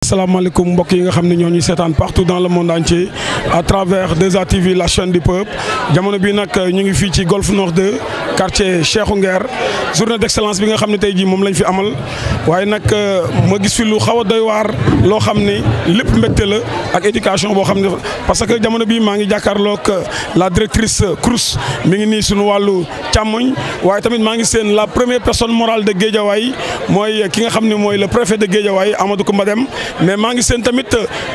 asalaamaaleykum mbokk yi nga xam ne ñoo ñuy seetaan partout dans le monde entier à travers 2A TV la chaîne du peuple jamono bi nag ñu ngi fii ci Golf Nord 2 quartier Cheikhou Nguer journée d'excellence bi nga xam ne tey jii moom lañ fi amal waaye nag ma gis fi lu xaw a doy waar loo xam ne lépp mbégte la ak éducation boo xam ne parce que jamono bi maa ngi jàkkaarloog la directrice Crous mi ngi nii suñu wàllu càmmoñ waaye tamit maa ngi seen la première personne morale de Guédiawaye mooy ki nga xam ne mooy le préfet de Guédiawaye Amadou Koumba Deme mais maa ngi seen tamit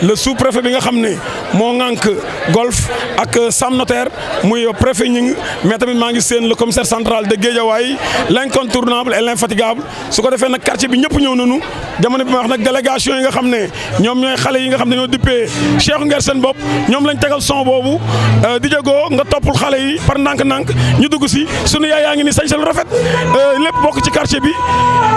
le sous-préfet bi nga xam ne moo ŋànk golf ak Sam Notaire muy préfet ñing mais tamit maa ngi seen le commissaire central de Guédiawaye l'incontournable et l'infatigable su ko defee nag quartier bi ñëpp ñëw nañu jamono bi ma wax nag délégation yi nga xam ne ñoom ñooy xale yi nga xam ne ñoo dippee Cheikhou Nguer seen bopp ñoom lañ tegal son boobu di jegoo nga toppul xale yi par ndànk-ndànk ñu dugg si sunu yaay yaa ngi ni sañse lu rafet lépp bokk ci quartier bi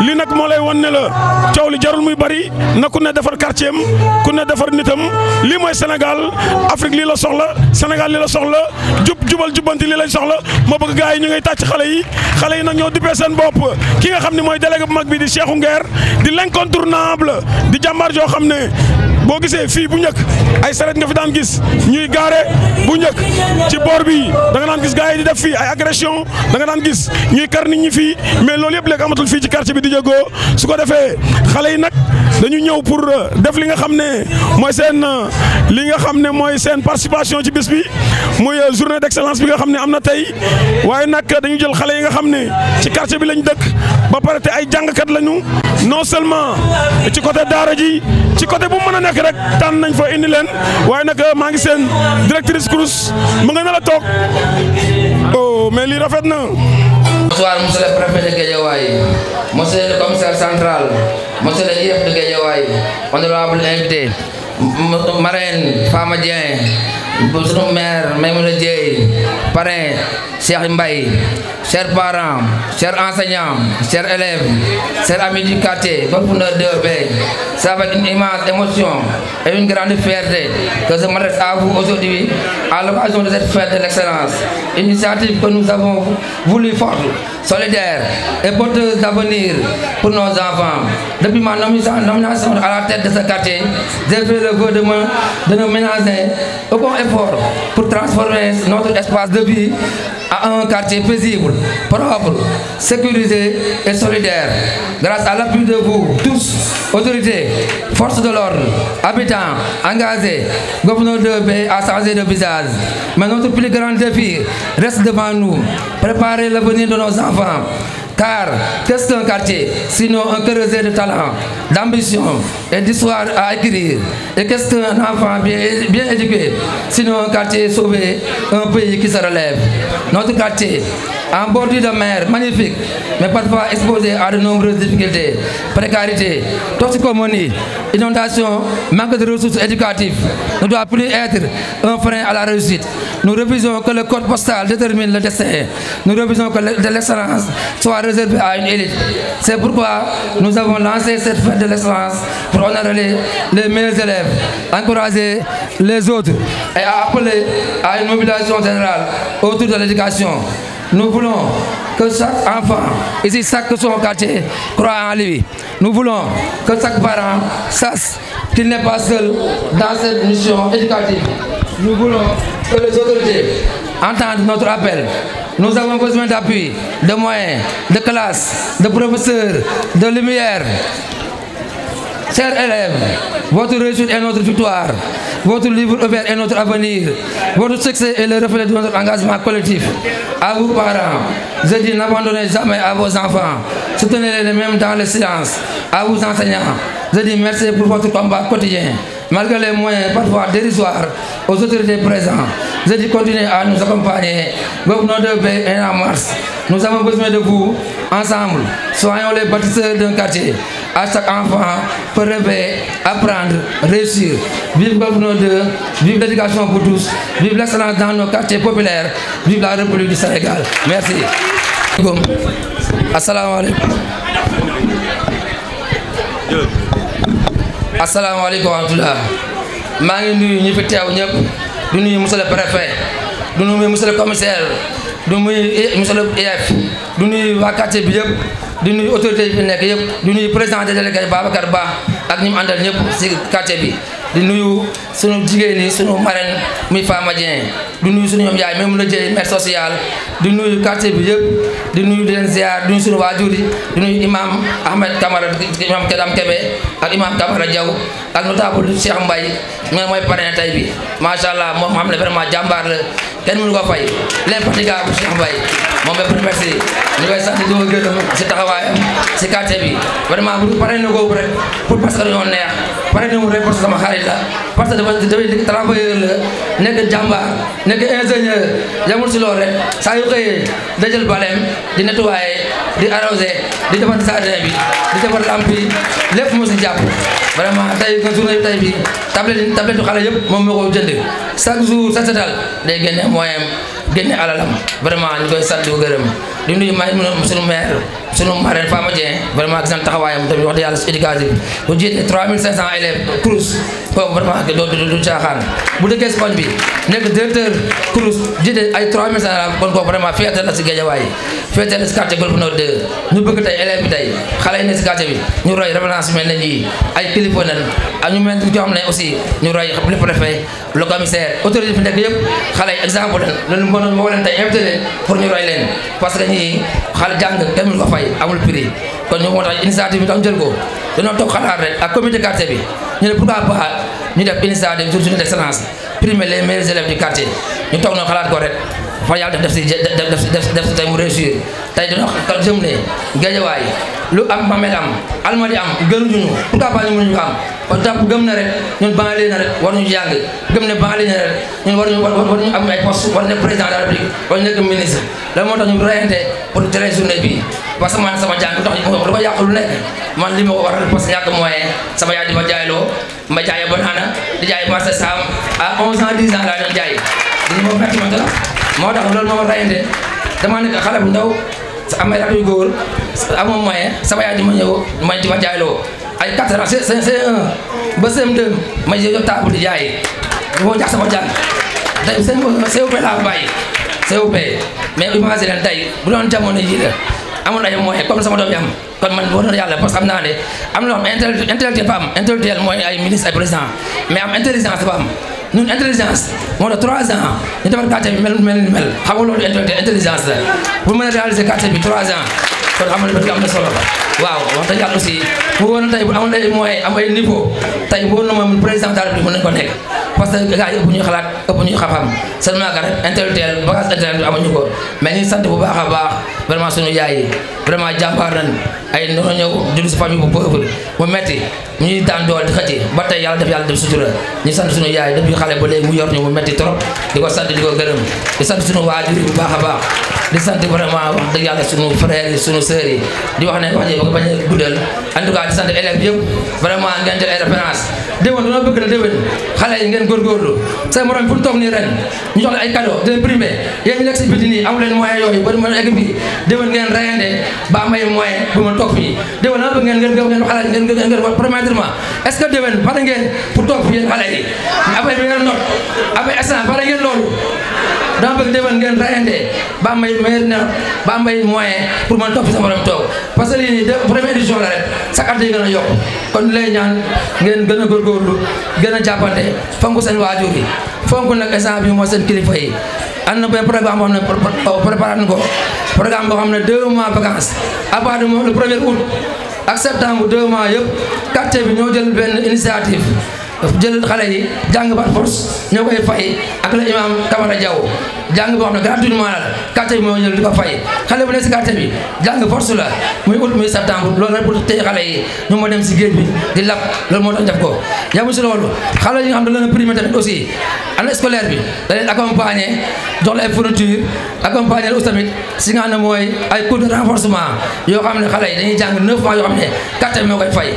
li nag moo lay wan ne la coow li jarul muy bari na ku ne defar quartier am ku ne defar nitam lii mooy Sénégal Afrique lii la soxla Sénégal lii la soxla jubal jubbanti lii lañ soxla moo bëgg gars yi ñu ngay tàcc xale yi nag ñoo dippee seen bopp ki nga xam ne mooy délégué bu mag bi di Cheikhou Nguer di l'incontournable di jàmbaar joo xam ne boo gisee fii bu njëkk ay saret nga fi daan gis ñuy gaare bu njëkk ci boor bi da nga daan gis gars yi di def fii ay agression da nga daan gis ñuy kar nit ñi fii mais loolu yëpp léegi amatul fii ci quartier bi di jegoo su ko defee xale yi nag dañu ñëw pour def li nga xam ne mooy seen participation ci bis bi muy journée d'excellence bi nga xam ne am na tey waaye nag dañu jël xale yi nga xam ne ci quartier bi lañ dëkk ba pare te ay jàngkat lañu non seulement ci côté daara ji ci côté bu mën a nekk rek tànn nañ fa indi leen waaye nag maa ngi seen directrice Crous mu nga ne la toog oh mais lii rafet na. Bonsoir monsieur le préfet de Guédiawaye, monsieur le commissaire central, monsieur le chef de Guédiawaye, honorable invité, marraine Fama Dieng, sunu maire Maïmouna Dieye, parrain Cheikh Mbaye, chers parents, chers enseignants, chers élèves, chers amis du quartier, Golf Nord 2B, c'est avec une immense émotion et une grande fierté que je m'adresse à vous aujourd'hui à l'occasion de cette fête de l'excellence, initiative que nous avons voulu forte, solidaire et porteuse d'avenir pour nos enfants. Depuis ma nomination à la tête de ce quartier, j'ai fait le vœu de nous ménager aucun effort pour transformer notre espace de vie à un quartier paisible, propre, sécurisé et solidaire. Grâce à l'appui de vous tous, autorités, forces de l'ordre, habitants, engagés, Golf Nord 2B a changé de visage. Mais notre plus grand défi reste devant nous. Préparer l'avenir de nos enfants. Car qu'est-ce qu'un quartier sinon un creuset de talent, d'ambition et d'histoire à écrire? Et qu'est-ce qu'un enfant bien éduqué sinon un quartier sauvé, un pays qui se relève? Notre quartier, en bordure de mer, magnifique, mais parfois exposé à de nombreuses difficultés, précarité, toxicomanie, inondation, manque de ressources éducatives, ne doit plus être un frein à la réussite. Nous refusons que le code postal détermine le destin. Nous refusons que l'excellence soit réservée à une élite. C'est pourquoi nous avons lancé cette fête de l'excellence pour honorer les meilleurs élèves, encourager les autres et appeler à une mobilisation générale autour de l'éducation. Nous voulons que chaque enfant, ici chaque son quartier, croit en lui. Nous voulons que chaque parent sache qu'il n'est pas seul dans cette mission éducative. Nous voulons que les autorités entendent notre appel. Nous avons besoin d'appui, de moyens, de classes, de professeurs, de lumière. Chers élèves, votre réussite est notre victoire. Votre livre ouvert est notre avenir. Votre succès est le reflet de notre engagement collectif. À vous parents, je dis n'abandonnez jamais à vos enfants. Soutenez-les même dans le silence. À vous enseignants, je dis merci pour votre combat quotidien. Malgré les moyens parfois dérisoires aux autorités présentes, je dis continuez à nous accompagner. Golf Nord 2B est en marche. Nous avons besoin de vous. Ensemble, soyons les bâtisseurs d'un quartier. À chaque enfant peut rêver, apprendre, réussir. Vive Golf Nord 2, vive l'éducation pour tous, vive l'excellence dans nos quartiers populaires, vive la République du Sénégal. Merci. Assalamu alaikum. Assalamu alaikum wa rahmatullah. maa ngi nuyu ñi fi teew ñëpp du nuyu monsieur le préfet du nuyu monsieur le commissaire du nuyu monsieur le IEF du nuyu waa quartier bi yëpp du nuyu autorité yi fi nekk yëpp du nuyu président des délégués Babacar Ba ak ñi mu àndal ñëpp si quartier bi di nuyu sunu jigéen ñi sunu marraine muy Fama Dieng di nuyu sunu ñoom yaay même la jëy maire social di nuyu quartier bi yëpp di nuyu di leen ziar di nuyu sunu waajur yi di nuyu imam Ahmed Camara imam Kedam Kebe ak imam Camara Diaw ak notable Cheikh Mbaye ñoom mooy parrain tey bi macha allah moom xam ne vraiment jàmbaar la kenn mënu ko fay l'infatigable Cheikh Mbaye moom bépp merci ñu koy sant di ko gërëm si taxawaayam si quartier bi vraiment bu parrain na googu rek pour parce que dañoo neex parrain na mu rek parce que sama xarit la parce que dafay travailleur la nekk jàmbaar nekk ingénieur yamul si loolu rek saa yu xëyee dajal baleem di nettoyer di arroser di defar jardin bi di defar lampe yi lépp moo si jàpp vraiment tey nga journée tey bi tablette xale yëpp moom moo ko jënd chaque jour sa setal day génne moyen génne alalam vraiment ñu koy sant di ko gërëm di nuyu sunu maire sunu marraine Fama Dieng vraiment gis nañ taxawaayam tamit wax dëgg yàlla si éducation bi bu jiite 3500 élèves Crous kooku vraiment du caaxaan bu dëkkee si koñ bi nekk directeur Crous jiite ay 3500 élèves kon kooku vraiment fierté la si Guédiawaye fierté la si quartier Golf Nord 2 ñu bëgg tey élèves bi tey xale yi ne si quartier bi ñu roy référence mel ne ñii ay kilifa nañ ak ñu mel ñoo xam ne aussi ñu roy le préfet le commissaire autorité bi nekk yëpp xale yi exemple lañ loolu mënoon moo leen tey invité leen pour ñu roy leen parce que ñii xale jàng kenn mënu ko fay amul prix kon ñu moo tax initiative bi tam jël ko dañoo toog xalaat rek ak comité quartier bi ñu ne pourquoi pas ñu def initiative journée d'excellence primer les meilleurs élèves du quartier ñu toog noonu xalaat ko rek fa yàlla def si tey mu réussir tey dañoo jëm ne Guédiawaye lu am Mamel am Almadi am gënuñu pourquoi pas ñu mënuñu ko am kon jàpp gëm na rek ñun banlieue na rek war ñu jàng gëm ne banlieue na rek ñun war ñu am ay poste war nekk président de la République war ñu nekk ministre la moo tax ñu reyante pour tere journée bi parce que man sama jàng tax dafa yàq lu nekk man li ma ko waral parce que ñàkk moyen sama yaay di ma jaayloo ma jaay banana di jaay marché Sam à 11 ans 10 ans laa doon jaay dañu ma metti ma dara moo tax loolu moo ma reyante dama nekk xale bu ndaw am ay rakk yu góor amoo moyen sama yaay di ma ñëw ma di ma jaayloo ay 4 ans C1 ba CM2 ma jël table di jaay moo jax sama jàng tey COP laa bàyyi COP mais imagine leen tey bu doon jamono ji la amoon ay moyen comme sama doom yi am kon man war na yàlla parce que xam naa ne am na intellectuel fa am intellectuel mooy ay ministre ay président mais am intelligence fa am ñun intelligence moo tax 3 ans ñu defar quartier bi mel ni mel xam nga loolu intelligence la pour mën a réaliser quartier bi 3 ans kon xam nga am na solo waaw wax dëgg yàlla aussi bu woon tey bu amoon ay moyens am ay niveau tey bu woon na moom président de la République mën nañu ko nekk parce que gars yi ëpp ñuy xalaat ëpp ñuy xam-xam seulement que rek intellectuel bagage intellectuel bi amuñu ko mais ñu sant bu baax a baax vraiment sunu yaay yi vraiment jàmbaar nañ ay noonu ñëw jël si famille bu pauvre mu metti ñu ñuy daan dool di xëcc ba tey yàlla def sutura ñu sant sunu yaay depuis xale ba léegi mu yor ñu mu metti trop di ko sant di ko gërëm di sant sunu waajur yi bu baax a baax di sant vraiment wax dëgg yàlla sunu frères yi sunu sœurs yi di wax ne wax ji ba bañ a guddal en tout cas di sant élèves yëpp vraiment ngeen jël ay référence déwén dina bëgg na déwén xale yi ngeen góorgóorlu seen morom fu ñu toog nii ren ñu jox la ay cadeau de primé yéen ñu nekk si biti nii amu leen moyen yooyu ba mën a egg bi déwén ngeen reyande ba may moyen bu ma toog fii déwén dama bëgg ngeen xale ngeen premièrement est-ce que déwén pare ngeen pour toog fii yéen xale yi après bi ngeen not après instant pare ngeen loolu dama bëgg déwén ngeen reyande ba may meilleur na ba may moyen pour mën a toog fi sa morom toog parce que lii première édition la rek chaque at yi gën a yokk kon lay ñaan ngeen gën a góorgóorlu gën a jàppante fonk seen waajur yi fonk nag instant bi mooy seen kilifa yi am na benn programme boo xam ne préparé nañ ko programme boo xam ne 2 mois vacances à partir du le 1er août ak septembre 2 mois yëpp quartier bi ñoo jël benn initiative jël xale yi jàng par force ñoo koy fay ak la imam Camara Diaw jàng boo xam ne gratuitement la quartier bi moo jël di ko fay xale bu ne si quartier bi jàng force la muy août muy septembre loolu rek pour tey xale yi ñu ma dem si géej bi di lap loolu moo tax def ko yamu si loolu xale yi nga xam ne leen primé tamit aussi année scolaire bi da leen accompagner jox la ay fourniture accompagner aussi tamit si nga xam ne mooy ay cours de renforcement yoo xam ne xale yi dañuy jàng 9 mois yoo xam ne quartier bi moo koy fay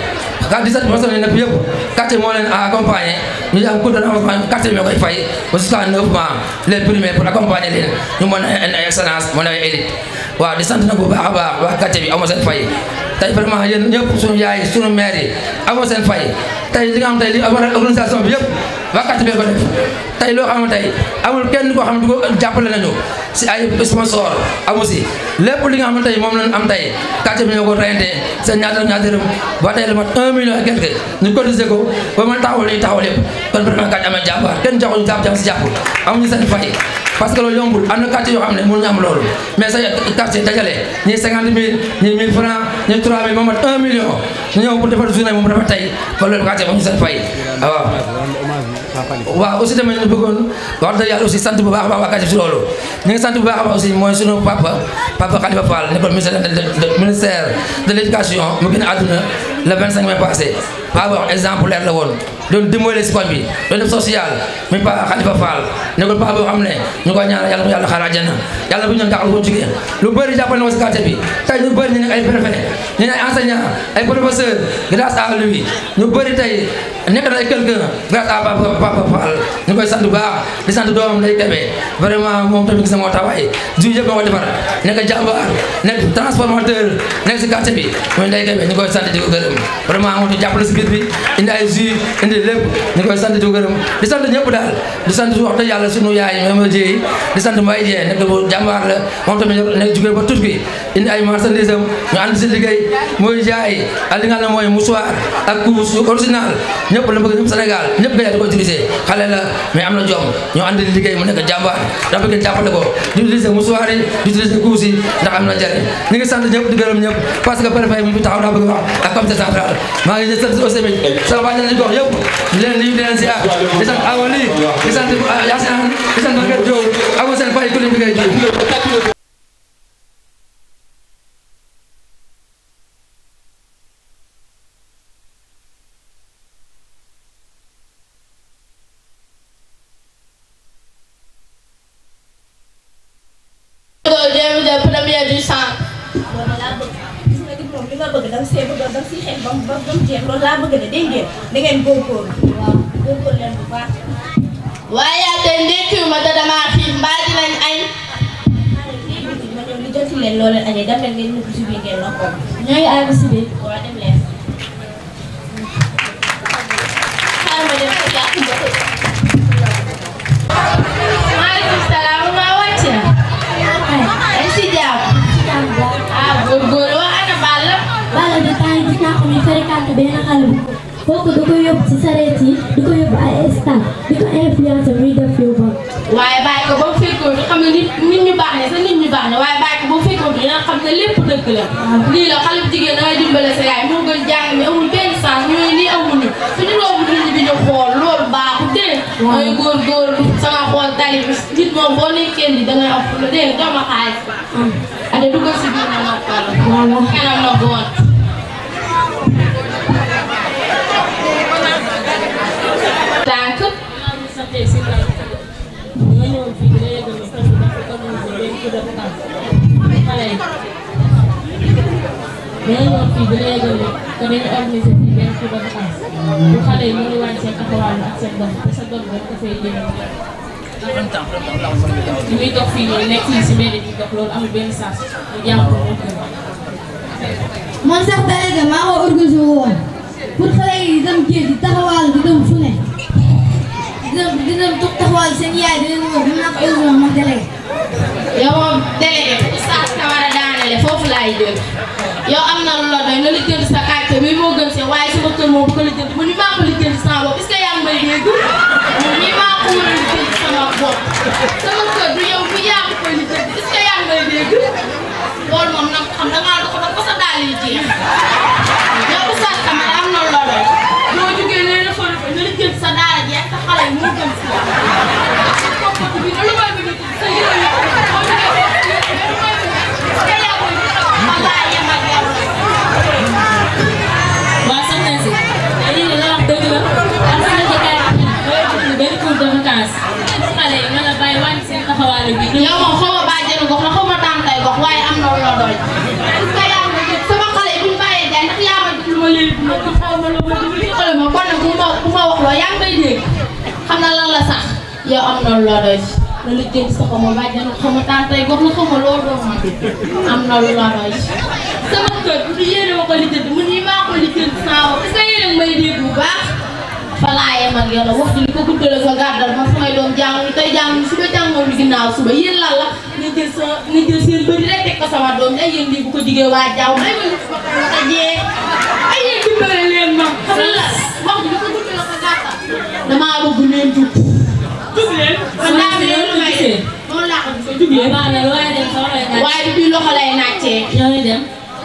17 personnes yi nekk yëpp quartier moo leen accompagner ñu jàng cours de renforcement quartier bi moo koy fay jusqu'à 9 mois les primés pour accompagner leen ñu mën a excellence mën a ay élite waaw di sant nag bu baax a baax waa quartier bi amoo seen fay tey vraiment yéen ñëpp suñu yaay suñu maire yi amoo seen fay tey li nga xam tey li organisation bi yëpp waa quartier bi ko def tey loo xam ne tey amul kenn koo xam ne du ko jàppale nañu si ay sponsor amu si lépp li nga xam ne tey moom lañ am tey quartier bi ñoo ko reyante seen ñaata dërëm ba tey lu mat 1 million et quelque ñu cotiser ko ba mën taxawal li taxawal yëpp kon vraiment quartier amee jàmbaar kenn joxuñu jàpp si jàpp amuñu seen fay parce que loolu yombul am na quartier yoo xam ne mënuñu am loolu mais sa quartier dajale ñii 50 000 ñii 1000 francs ñii 3 000 moom mat 1 million ñu ñëw pour defar journée moom dafa tey ba loolu quartier moom ñu seen fay waaw aussi tamit ñu bëggoon wax dëgg yàlla aussi sant bu baax a baax waa quartier si loolu ñu ngi sant bu baax a baax aussi mooy sunu papa Khalifa Fall nekkoon ministère de l'éducation mu génn àdduna le 25 mai passé paa boo xam exemplaire la woon doon dimbale si koñ bi doon def social muy paa Khalifa Fall nekkoon paa boo xam ne ñu koy ñaanal yàlla mu yàlla xaar àjjana yàlla bu ñu doon taxal ko jigéen lu bëri jàppale na ko si quartier bi tey ñu bëri ñu ne ay préfet ñu ne ay enseignants ay professeurs grâce à lui ñu bëri tey nekk na ay quelqu'un grâce à papa Fall ñu koy sant bu baax di sant doomam day Kébé vraiment moom tamit gis na moo taxawaay jiw yëpp moo ko defar nekk jàmbaar nekk transformateur nekk si quartier bi mooy day Kébé ñu koy sant di ko gërëm vraiment moo tax jàppale si biir bi indi ay jus indi lépp ñu koy sant di ko gërëm di sant ñëpp daal di sant wax dëgg yàlla sunu yaay Mama Dieye di sant Mbaye Dieye nekk jàmbaar la moom tamit nekk jugee ba Turquie indi ay marchandises am ñu ànd si liggéey mooy jaay ak li nga xam ne mooy mouchoir ak couche original ñëpp la bëgg ñëpp Sénégal ñëpp nga di ko utiliser xale la mais am na jom ñu ànd di liggéey mu nekk jàmbaar dafa bëgg jàppale ko di utiliser mouchoir yi di utiliser couche yi ndax am na njariñ ñu ngi sant ñëpp di gërëm ñëpp parce que préfet mi fi taxaw daa bëgg wax ak comité central maa ngi sant aussi sama baa ñen gox yëpp di leen nuyu di leen ziar di sant Awali di sant Yacine di sant Maguette Diop ak seen fay ku leen liggéey ji loolu laa bëgg de dégg ngeen da ngeen góorgóorlu waaw góorgóorlu leen bu baax waaye tey ndekkiwuma te damaa xiif mbaa dinañ añ ma ñëw li joti leen loo leen añee dem leen ngeen ñëpp si biir ngeen noppoon ñoo ngi àgg si biir waaw dem leen xaaral ma dem ko jàpp maaleykum salaam maa wàcc na ay si jàmm ah góorgóorlu waa ana Balla Balla de temps gis naa ko muy fréquenté benn xale bu kooku da ko yóbbu ci sareet yi di ko yóbbu ay stade di ko influencé muy def yu bon. waaye bàyyi ko ba mu fekkoon xam ne nit ñu baax ne sa nit ñu baax ne waaye bàyyi ko ba mu fekkoon dina xam ne lépp dëgg la. lii la xale bu jigéen da ngay dimbale sa yaay moo gën jàng mi amul benn sens ñooy nii amuñu suñu loolu nit ñi ñu xool loolu baaxul dégg nga. mooy góorgóorlu sama xool tali bi nit moom boo nekkee ni da ngay am lu dégg nga jox ma xaalis. ade dugal si biir na noppal. waaw kanam na boon. tànk. ñëwoon fii bi la yëgal ne que dañu organiser fii benn tour de vacances bu xale yi ñu ngi wàññi seen taxawaay ak seen doom te sa doom rek dafay jënd li muy dox fii nii nekk fii si mbedd di dox loolu amul benn sens ñu jàpp ko moom kër man sax délégué maa ko organisé woon pour xale yi dem géej di taxawaal di dem fu ne di dem taxawaal seen yaay di leen woo mën naa ko organisé ma délégué. yow moom délégué Oustaz Camara daanele foofu laay jël yow am na lu la doy nga lijjanti sa quartier bi moo gën see waaye sama kër moom bu ko lijjanti mu ni maa ko lijjanti sama bopp est-ce que yaa ngi may dégg mu ni maa ko war a lijjanti sama bopp sama kër du yow bu yaa ko koy lijjanti est-ce que yaa ngi may dégg loolu moom nag xam da ngaa dox ba sa daal yi jeex yow Oustaz Camara am na lu la doy boo jógee ne dafa nga lijjanti sa daara ji ak sa xale yi moo gën si kooku bi lu may bi sa yére yi waaw soxna si lii la wax dëgg la am na ci kay benn tour de vacances xale yi nga la bàyyi wàññi seen taxawaale bi yow moom xaw ma bàjjenu gox la xaw ma tàntay gox waaye am na lu la doy est-ce que yaa ma jël sama xale yi bu ñu bàyyee jaay ndax yaa ma jël lu ma leen dina ko xaw ma lu ma dina xale ma kon nag ku ma wax loo yaa ngi may dégg xam na lan la sax yow am na lu la doy la lu jëm sa xaw ma bàjjenu xaw ma tàntay gox la xaw ma loolu doon am na lu la doy sama kër bu yéene ma ko lijjanti mu nii maa ko lijjanti saa est-ce que yéen a ngi may dégg bu baax fa laa yem ak yow la wax ji li ko guddal ak gàddal man samay doom jànguñu tey jànguñu suba jàngoon lu ginnaaw suba yéen lan la nga jël seen bëri rek teg ko sama doom ay yéen lii bu ko jigee waa jaww ay ma li ma koy wax a jee ay yéen dimbale leen ma xam la wax ji li ko guddal ak gàddal damaa bëgg leen jug leen man daa bi loolu may noonu laa ko gisee jug leen waaye bi bii loxo lay naccee ñooy dem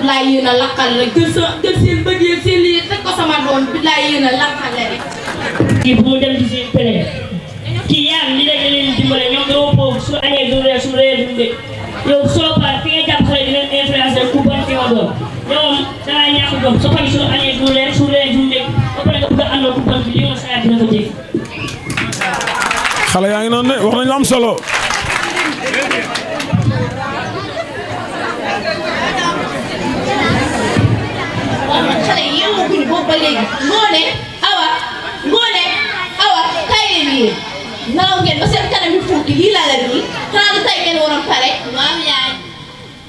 laay yéen a lakkal rek jël seen bët yi seen lii teg ko sama doom bi laay yéen a lakkal rek kii bu mu dem di seen télé kii yaa ngi li la leen dimbale ñoom dama boobu su añee du reer su reer du ndékk yow soo pare fi nga jàpp xale di leen influencer ku bon fi nga doon yow dangaa ñàkk doom soo pare su añee du reer su reer du ndékk ba pare nga bëgg a àndal ku bon bi li nga saa dina ko dégg. xale yaa ngi noonu de wax nañu am solo. xale yi yeewaguñu boobu ba léegi ngoone awa kay leen yéen naaw ngeen ba seen kanam yi fuuti lii laa la nii xanaa du tey ngeen waroon pare waaw yaay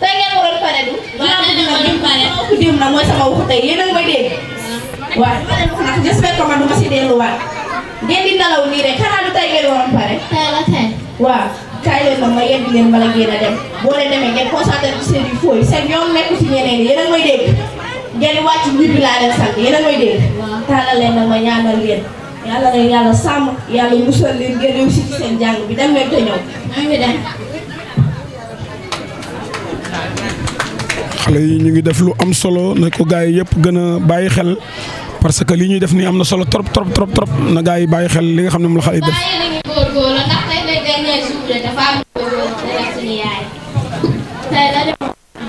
tey ngeen waroon pare du waaw ku dem na mooy sama waxu tey yéen a ngi may dégg waaw ma leen wax nag j'espère que man du ma si delluwaat ngeen di nelaw nii rek xanaa du tey ngeen waroon pare tey la tey waaw kaay leen moom ma yebbi leen bala ngeen a dem boo leen demee ngeen concentré ci seen yu fooy seen yoon nekku si ñeneen yi yéen a ngi may dégg ngeen wàcc mbir bi laa leen sant yéen a may dégg tàllal leen nag ma ñaanal leen yàlla na yàlla sàmm yàlla musal leen ngeen réussir ci seen jàng bi dem leen te ñëw maa ngi dem. xale yi ñu ngi def lu am solo na ko gars yi yëpp gën a bàyyi xel parce que li ñuy def nii am na solo trop trop trop trop na gars yi bàyyi xel li nga xam ne moom la xale yi def. waaye yéen a ngi góorgóorlu ndax tey lay dernier jour de dafa am góorgóorlu te def suñu yaay tey la dem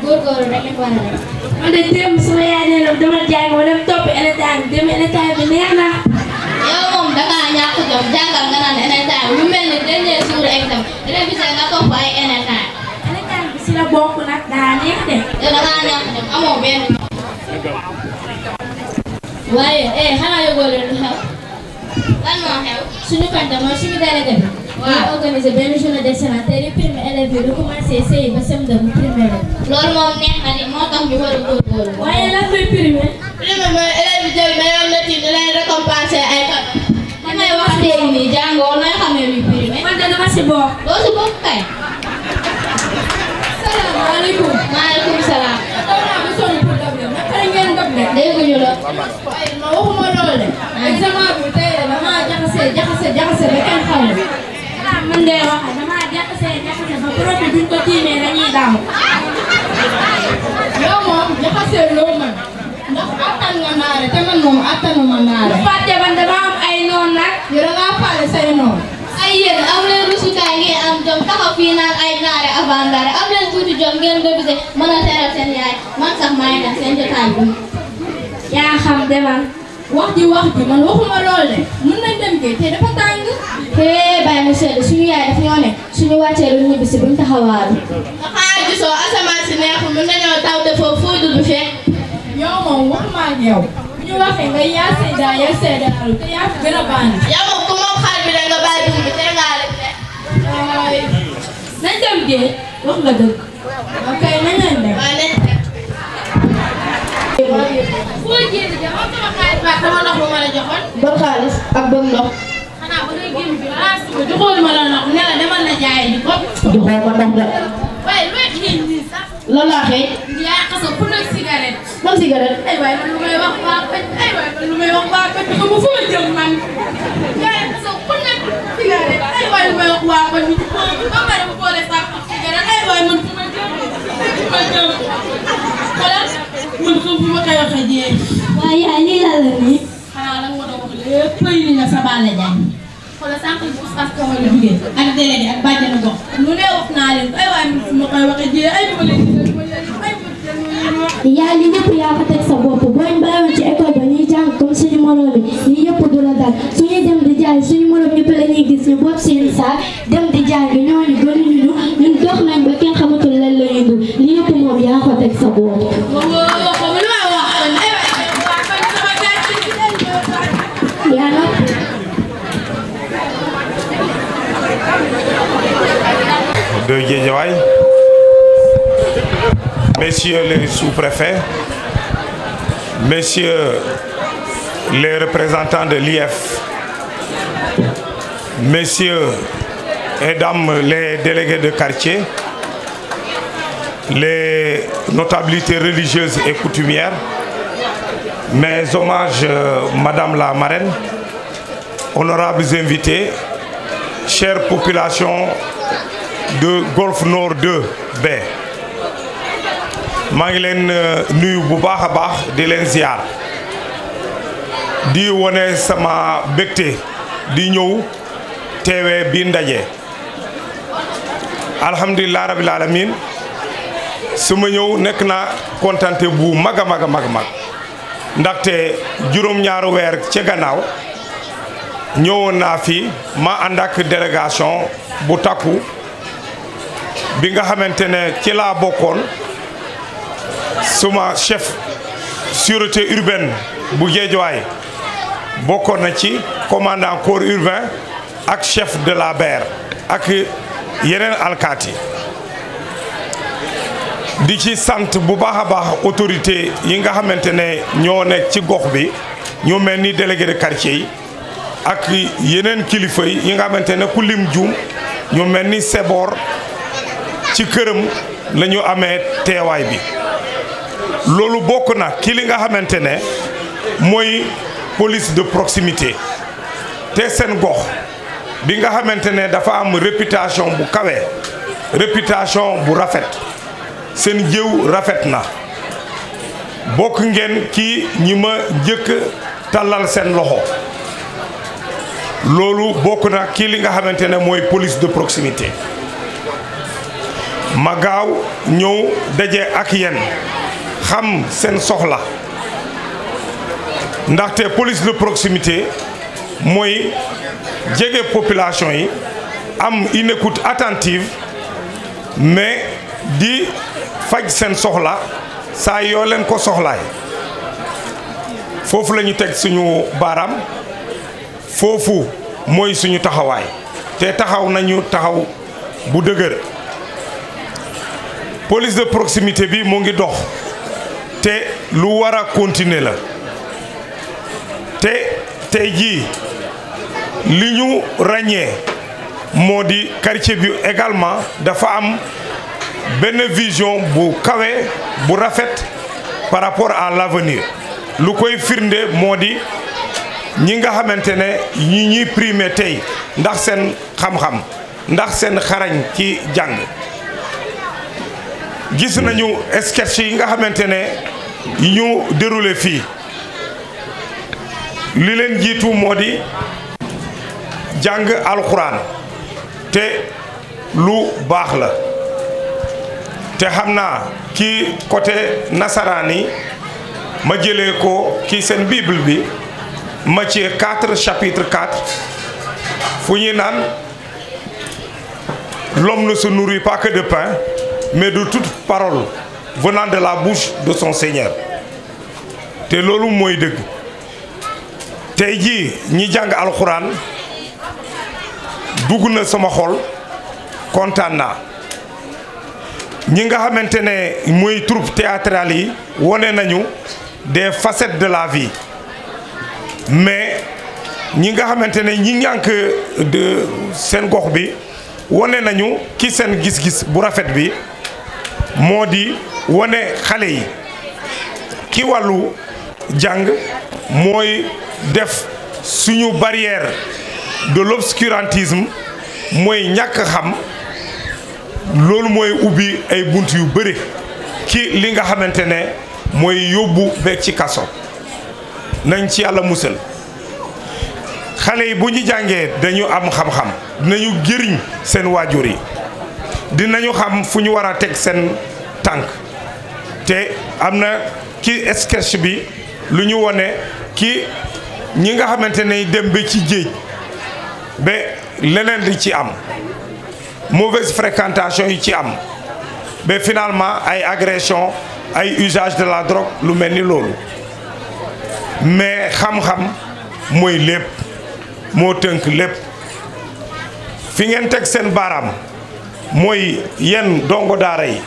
góorgóorlu rek lañ war a def. man de démb sama yaay nee na dama jàng ma dem topp énétaay bi dem énétaay bi neex na. yow moom dangaa ñàkk jom jàngal nga naan énétaay lu mel ni dernier jour examen révisé nga topp ay énétaay. énétaay bi si la bokk nag daa neex de. yow dangaa ñàkk jom amoo benn. waaye xanaa yëgoo leen lu xew lan moo xew. suñu kanta mooy suñu délégué bi. waaw organisé benn journée d'excellence te reprimé élèves yi recommencé CI ba CM2 mu primé leen. loolu moom neex na ni moo tax ñu war a góorgóorlu. waaye lan mooy primé. primé mooy élèves yi jël meilleure note di leen récompensé ay cadeau. li may wax léegi nii jàngoo nooy xamee luy primé. man de dama si bokk. doo si bokk kay. salaamaaleykum. maaleykum salaam. daw naa ba sonn pour dab leen naka la ngeen dab leen. dégguñu la. waaye ma waxuma loolu de. examen bi tey de damaa jaxase ba kenn xamul. man de wax dama jaxase ba prof bi duñ ko tiimee dañuy daaw. yow moom jaxase loo mën ndax attan nga naare te man moom attanuma naare. fàtte man dama am ay noon nag. yow da ngaa faale say noonu. ay yéen am leen rusukaay ngeen am jom taxaw fii naan ay naare avant naare am leen tuuti jom ngeen révisé mën a teral seen yaay man sax maa ngi dem seen jotaay bi. yaa xam demal. wax ji man waxuma lool de mën nañ dem kay te dafa tàng. bàyyi mu sedd suñu yaay daf ñoo ne suñu wàccee lu ñibbi si buñ taxawaalu. xanaa gisoo asamaan si neexul mën nañoo taw te foofu foo dul fekk. yow moom waxuma ak yow. bu ñu waxee nga yaa seedaalu te yaa fi gën a bànn. yow moom ku moom xaal bi rek nga bàyyi dugub bi te ngaa rek de. nañ dem géej wax nga dëgg. ok nañ leen dem. waaw nañ dem. foo génn de moom sama xaalis baax sama ndox bu ma la joxoon. bon xaalis ak bon ndox. xanaa ba ngay génn bi balaa suba joxoon ma la ndox ne la demal na jaay ji bopp. joxoo ma ndox de. waaye looy xëy nii sax. lan laa xëy. yaa xasoo pour nag cigarette. man cigarette. ay waay man lu may wax waa koñ ay waay man lu may wax waa koñ bi ko bu foo jëm man. yaa xasoo pour nag cigarette ay waay lu may wax waa koñ bi ci boobu ba pare mu boole sax ak cigarette ay waay man fu ma jëm xoolal man xam fu ma koy waxee jee. waaye yaay lii la la nii. xanaa la nga war a wax lépp pëy ni nga sa baale jaay. xoolal sànq bu sax ka wala jigéen ak délégué ak bàjjenu gox lu ne wax naa leen ay waay man fu ma koy waxee jee ay ma leen yaay li yëpp yaa ko teg sa bopp boo ñu bàyyiwoon ci école ba ñuy jàng comme suñu moroom yi lii yëpp du la dal suñuy dem di jaay suñu moroom ñëpp la ñuy gis ñu bopp seen saak dem di jaay gi ñooñu gënuñu ñun dox nañ ba kenn xamatul lan la ñuy dund lii yëpp moom yaa ko teg sa bopp. yaa noppi. de Guédiawaye, messieurs les sous-préfets, messieurs les représentants de l'IF messieurs et dames les délégués de quartier, les notabilités religieuses et coutumières, mes hommages, Madame la marraine, honorables invités, chère population de Golf Nord 2B. maa ngi leen nuyu bu baax a baax di leen ziar di wone sama mbégte di ñëw teewee bi ndaje alhamdulilah rabil alamin su ma ñëw nekk naa kontante bu mag a mag a mag ndaxte juróom-ñaari weer ca gannaaw ñëwoon naa fi ma ànd ak délégation bu takku bi nga xamante ne ci laa bokkoon suma chef sûreté urbaine bu Guédiawaye bokkoon na ci commandant corps urbain ak chef de la BER ak yeneen alkaati di ci sant bu baax a baax autorité yi nga xamante ne ñoo nekk ci gox bi ñoo mel ni délégué de quartier yi ak yeneen kilifa yi nga xamante ne ku lim juum ñu mel ni Sebor ci këram la ñu amee teewaay bi loolu bokk na ki li nga xamante ne mooy police de proximité te seen gox bi nga xamante ne dafa am réputation bu kawe réputation bu rafet seen jëw rafet na bokk ngeen ki ñi ma njëkk tàllal seen loxo loolu bokk na ki li nga xamante ne mooy police de proximité ma gaaw ñëw daje ak yéen xam seen soxla ndaxte police de proximité mooy jege population yi am une écoute attentive mais di faj seen soxla saa yoo leen ko soxlaay foofu la ñu teg suñu baaraam foofu mooy suñu taxawaay te taxaw nañu taxaw bu dëgër police de proximité bi mu ngi dox te lu war a continuer la te tey jii li ñu ràññee moo di quartier bi également dafa am benn vision bu kawe bu rafet par rapport à l'avenir lu koy firnde moo di ñi nga xamante ne ñi ñuy primé tey ndax seen xam-xam ndax seen xarañ ci jàng gis nañu sketch yi nga xamante ne yi ñu déroulé fii li leen jiitu moo di jàng alxuraan te lu baax la te xam naa ci côté nasaraan yi ma jëlee ko ci seen bible bi Matthieu 4 chapitre 4 fu ñuy naan l'homme ne se nourrit pas que de pain mais de toute parole venant de la bouche de son Seigneur te loolu mooy dëgg tey jii ñi jàng alxuraan dugg na sama xol kontaan naa ñi nga xamante ne mooy troupe théâtrale yi wone nañu des facettes de la vie mais ñi nga xamante ne ñi ñànk de seen gox bi wone nañu ki seen gis-gis bu rafet bi moo di wone xale yi ki wàllu jàng mooy def suñu barrière de l'obscurantisme mooy ñàkk xam loolu mooy ubbi ay bunt yu bëri ki li nga xamante ne mooy yóbbu beeg ci kaso nañ ci yàlla musal xale yi bu ñu jàngee dañu am xam-xam dinañu jëriñ seen waajur yi dinañu xam fu ñu war a teg seen tànk te am na ki sketch bi lu ñu wone ki ñi nga xamante ne dem ba ci géej ba leneen di ci am mauvaise fréquentation yi ci am ba finalement ay agression ay usage de la drogue lu mel ni loolu mais xam-xam mooy lépp moo tënk lépp fi ngeen teg seen baaraam mooy yenn dongo daara yi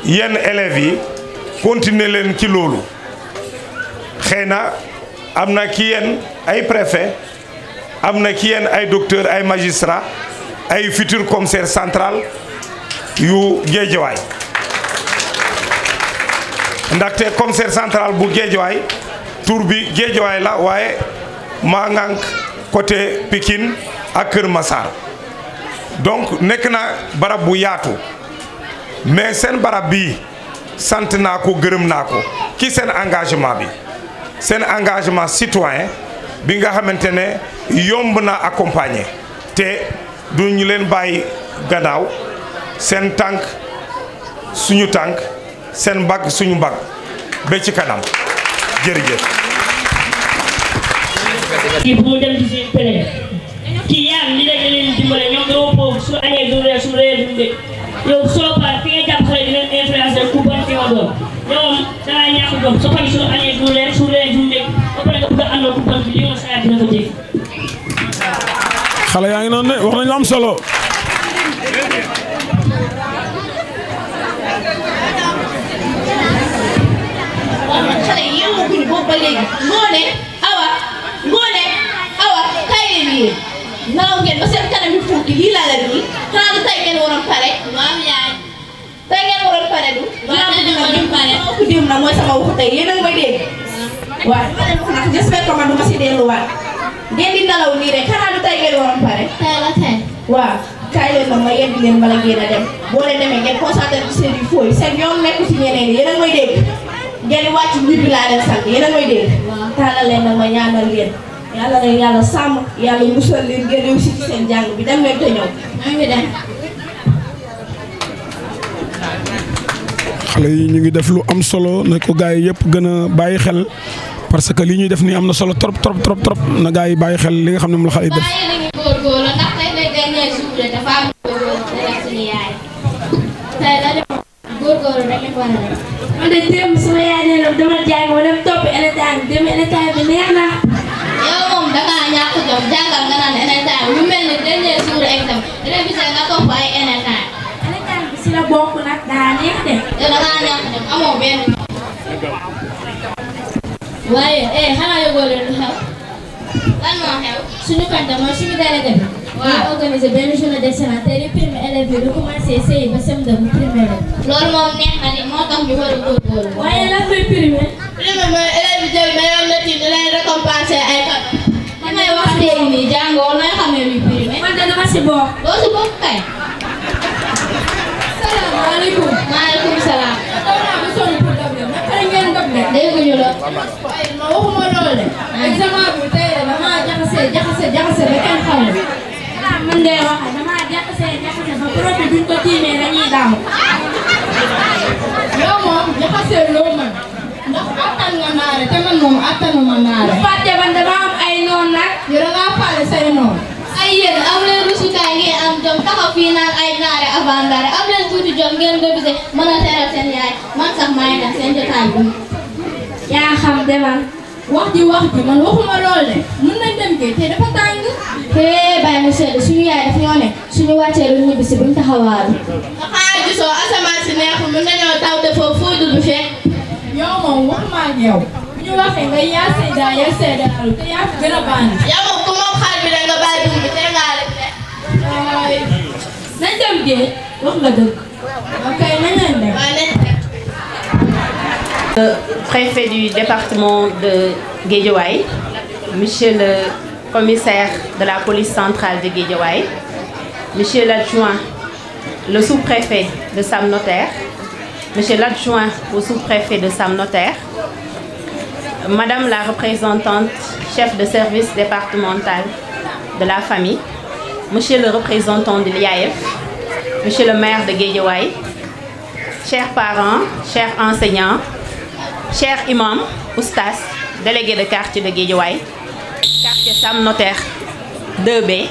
yenn élèves yi continuer leen ci loolu xëy na am na ki yenn ay préfet am na ki yéen ay docteur ay magistrat ay futur commissaire central yu Guédiawaye ndaxte commissaire central bu Guédiawaye tur bi Guédiawaye la waaye maa ngank côté Pikine ak Kër Massar donc nekk na barab bu yaatu mais seen barab bii sant naa ko gërëm naa ko ci seen engagement bi seen engagement citoyen bi nga xamante ne yomb na accompagner te duñu leen bàyyi gannaaw seen tànk suñu tànk seen mbagg suñu mbagg ba ci kanam jërëjëf. kii bu mu dem di seen pele kii yaa ngi leen leen dimbale ñoom dama boobu su añee du reer su reer du ndékk yow soo paree fi nga jàpp xale di leen influencer ku bon fi nga doon yow dangaa ñàkk jom soo paree su añee du reer su reer du ndékk ba pare nga bëgg a àndal ku bon fi li nga saa dina ko dégg. xale yaa ngi noonu de wax nañu am solo. xale yi yeewaguñu boobu ba léegi ngoone awa kay leen yéen nelaw ngeen ba seen kanam yi fuuti lii laa la nii xanaa du tey ngeen waroon pare waaw yaay tey ngeen waroon pare du waaw tey ngeen waroon pare ku dim na mooy sama waxu tey yéen a ngi may dégg waaw ma leen wax nag j'espère que man du ma si delluwaat ngeen di nelaw nii rek xanaa du tey ngeen waroon pare tey la tey waaw kaay leen nag ma yeddi leen bala ngeen a dem boo leen demee ngeen concentré ci seen i fooy seen yoon nekku ci ñeneen yéen a ngi may dégg ngeen di wàcc mbir bi laa leen sant yéen a may dégg tàllal leen nag ma ñaanal leen yàlla leen yàlla sàmm yàlla musal leen ngeen réussir ci seen jàng bi dem leen te ñëw maa ngi dem. xale yi ñu ngi def lu am solo na ko gars yi yëpp gën a bàyyi xel parce que li ñuy def nii am na solo trop na gars yi bàyyi xel li nga xam ne moom la xale yi def. waaye nañu góorgóorlu ndax tey lay dernier jour dafa am góorgóorlu te def suñu yaay tey la dem góorgóorlu rek lañ war a def. man de démb sama yaay nee na dama jàng ma dem topp élément bi dem élément bi neex na. yow moom dangaa ñàkk jom jàngal nga naan élément bi mu mel ni dernier jour examen révisé nga topp ay élément. élément bi si la bokk nag daa neex de. yow dangaa ñàkk jom amoo benn. waaye xanaa yóbboo leen lu xew. lan moo xew. suñu kante mooy suñu délégué bi. waaw ñu organisé benn journée d'excellence te di primer élèves yi di commencé CI ba CM2 mu primer leen. loolu moom neex na ni moo tax ñu war a góorgóorlu. waaye lan mooy primer. primer mooy élèves yi jël meilleure note yi di leen récompenser ay cadeaux. li may wax léegi nii jàngoo nooy xamee luy primer. man de dama si bokk. doo si bokk kay. salaamaaleykum. maaleykum salaam. dégguñu la. waaye ma waxuma loolu de. examen bi tey de damaa jaxase ba kenn xamul. ah man de wax damaa jaxase ba prof duñ ko tiimee dañuy daaw. yow moom jaxase loo mën. ndax attan nga naare te man moom attanuma naare. bu fàtte man dama am ay noon nag. yow da ngaa faale say noonu. ay yéen am leen rusukaay ngeen am jom taxaw fii naan ay naare avant naare am leen tuuti jom ngeen révisé mën a teral seen yaay man sax maa ngi dem seen jotaay bi. yaa xam demal. wax ji man waxuma lool de mën nañ dem géej te dafa tàng. bàyyi mu sedd suñu yaay daf ñoo ne suñu wàccee lu ñibbi si buñ taxawaalu. xanaa gisoo asamaan si neexul mën nañoo taw te foofu foo dugg fekk. yow moom waxuma ak yow. bu ñu waxee nga yaa seedaalu te yaa fi gën a bànn. yow moom ku moom xaal bi rek nga bàyyi dugub bi te ngaa rek de. waaye nañ dem géej wax nga dëgg. ok nañ leen dem. waaye nañ dem. Préfet du département de Guédiawaye, Monsieur le commissaire de la police centrale de Guédiawaye, Monsieur l'adjoint, le sous-préfet de Sam Notaire, Monsieur l'adjoint au sous-préfet de Sam Notaire, Madame la représentante chef de service départemental de la famille, Monsieur le représentant de l'IAF, Monsieur le maire de Guédiawaye, chers parents, chers enseignants, chers imams, oustas, délégués de quartier de Guédiawaye, quartier Sam Notaire 2B,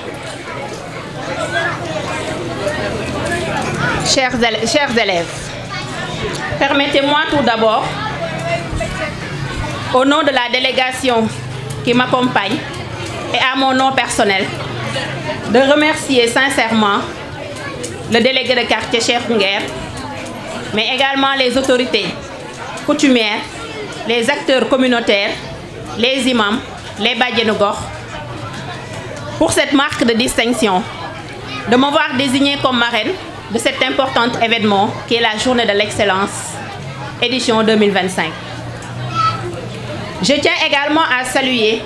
chers élèves, permettez-moi tout d'abord, au nom de la délégation qui m'accompagne et à mon nom personnel, de remercier sincèrement le délégué de quartier Cheikh Nguer, mais également les autorités coutumières, les acteurs communautaires, les imams, les bajenu gox, pour cette marque de distinction, de me voir désignée comme marraine de cet important événement qui est la Journée de l'Excellence, édition 2025. Je tiens également à saluer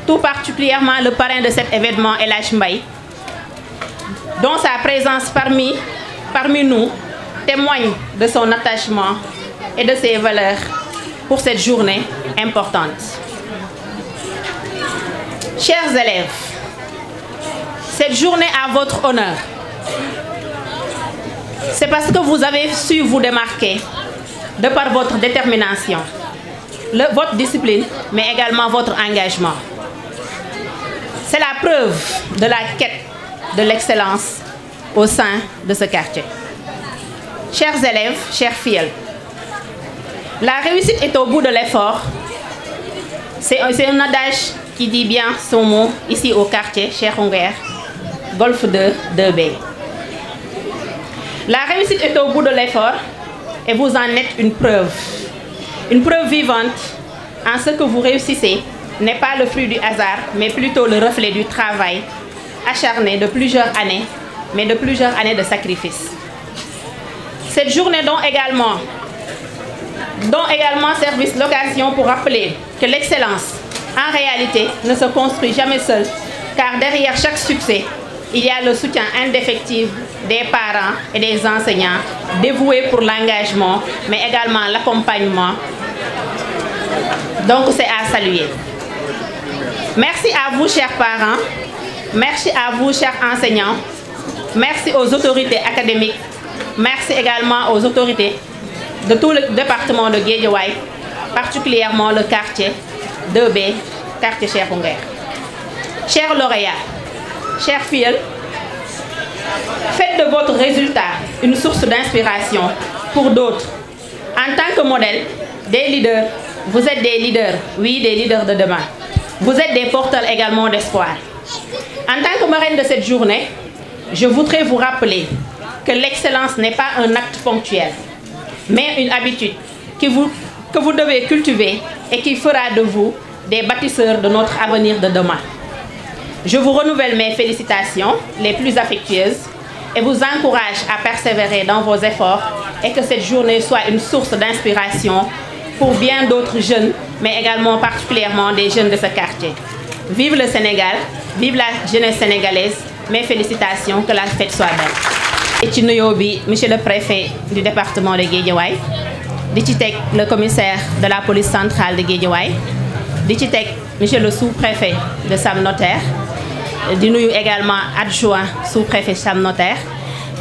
tout particulièrement le parrain de cet événement, El Hadj Mbaye, dont sa présence parmi nous témoigne de son attachement et de ses valeurs pour cette journée importante. Chers élèves, cette journée à votre honneur. C'est parce que vous avez su vous démarquer de par votre détermination, votre discipline, mais également votre engagement. C'est la preuve de la quête de l'excellence au sein de ce quartier. Chers élèves, chers filles, la réussite est au bout de l'effort. C'est un adage qui dit bien son mot ici au quartier Cheikh Nguer, Golf 2B. La réussite est au bout de l'effort et vous en êtes une preuve vivante en ce que vous réussissez n'est pas le fruit du hasard, mais plutôt le reflet du travail acharné de plusieurs années, mais de plusieurs années de sacrifice. Cette journée dont également service l'occasion pour rappeler que l'excellence, en réalité, ne se construit jamais seule, car derrière chaque succès, il y a le soutien indéfectible des parents et des enseignants dévoués pour l'engagement, mais également l'accompagnement. Donc c'est à saluer. Merci à vous, chers parents. Merci à vous, chers enseignants. Merci aux autorités académiques. Merci également aux autorités de tout le département de Guédiawaye, particulièrement le quartier 2B, quartier Cheikh Nguer. Chers lauréats, chers filles, faites de votre résultat une source d'inspiration pour d'autres. En tant que modèle, des leaders, vous êtes des leaders, oui, des leaders de demain. Vous êtes des porteurs également d'espoir. En tant que marraine de cette journée, je voudrais vous rappeler que l'excellence n'est pas un acte ponctuel, mais une habitude que vous devez cultiver et qui fera de vous des bâtisseurs de notre avenir de demain. Je vous renouvelle mes félicitations les plus affectueuses et vous encourage à persévérer dans vos efforts et que cette journée soit une source d'inspiration pour bien d'autres jeunes, mais également particulièrement des jeunes de ce quartier. Vive le Sénégal, vive la jeunesse sénégalaise, mes félicitations, que la fête soit belle. Et ci nuyoo bi, monsieur le préfet du département de Guédiawaye, di ci teg le commissaire de la police centrale de Guédiawaye, di ci teg monsieur le sous-préfet de Sam Notaire, di nuyu également adjoint sous-préfet Sam Notaire,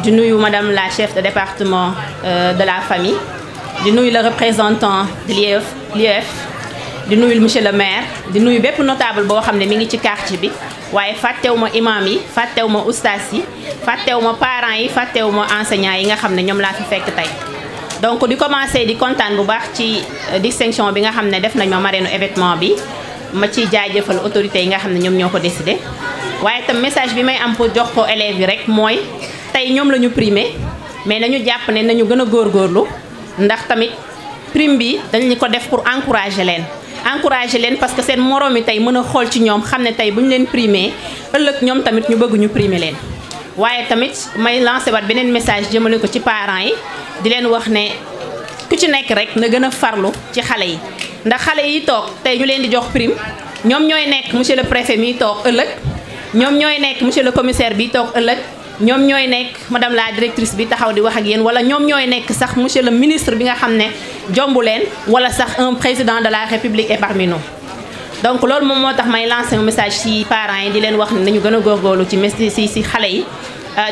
di nuyu madame la chef de département de la famille, di nuyu le représentant de l'IEF, di nuyu monsieur le maire, di nuyu bépp notable boo xam ne mi ngi ci quartier bi, waaye fàttewuma imam yi, fàttewuma oustas yi, fàttewuma parents yi, fàttewuma enseignants yi nga xam ne ñoom laa fi fekk tey. Donc di commencer di kontaan bu baax ci distinction bi nga xam ne def nañ ma marraine événement bi, ma ciy jaajëfal autorités yi nga xam ne ñoom ñoo ko décidé. waaye tam message bi may am pour jox ko élèves yi rek mooy tey ñoom la ñu primé, mais nañu jàpp ne nañu gën a góorgóorlu ndax tamit prime bi dañu ko def pour encourager leen parce que seen moroom yi tey mën a xool ci ñoom xam ne tey bu ñu leen primé ëllëg ñoom tamit ñu bëgg ñu primer leen. waaye tamit may lancé waat beneen message jëmale ko ci parents yi di leen wax ne ku ci nekk rek na gën a farlu ci xale yi ndax xale yi toog tey ñu leen di jox prime ñoom ñooy nekk monsieur le préfet mi toog ëllëg, ñoom ñooy nekk monsieur le commissaire bi toog ëllëg, ñoom ñooy nekk madame la directrice bi taxaw di wax ak yéen, wala ñoom ñooy nekk sax monsieur le ministre bi nga xam ne jombu leen, wala sax un président de la république est parmi nous. Donc loolu moom moo tax may lancer un message ci parents yi di leen wax ne nañu gën a góorgóorlu ci xale yi,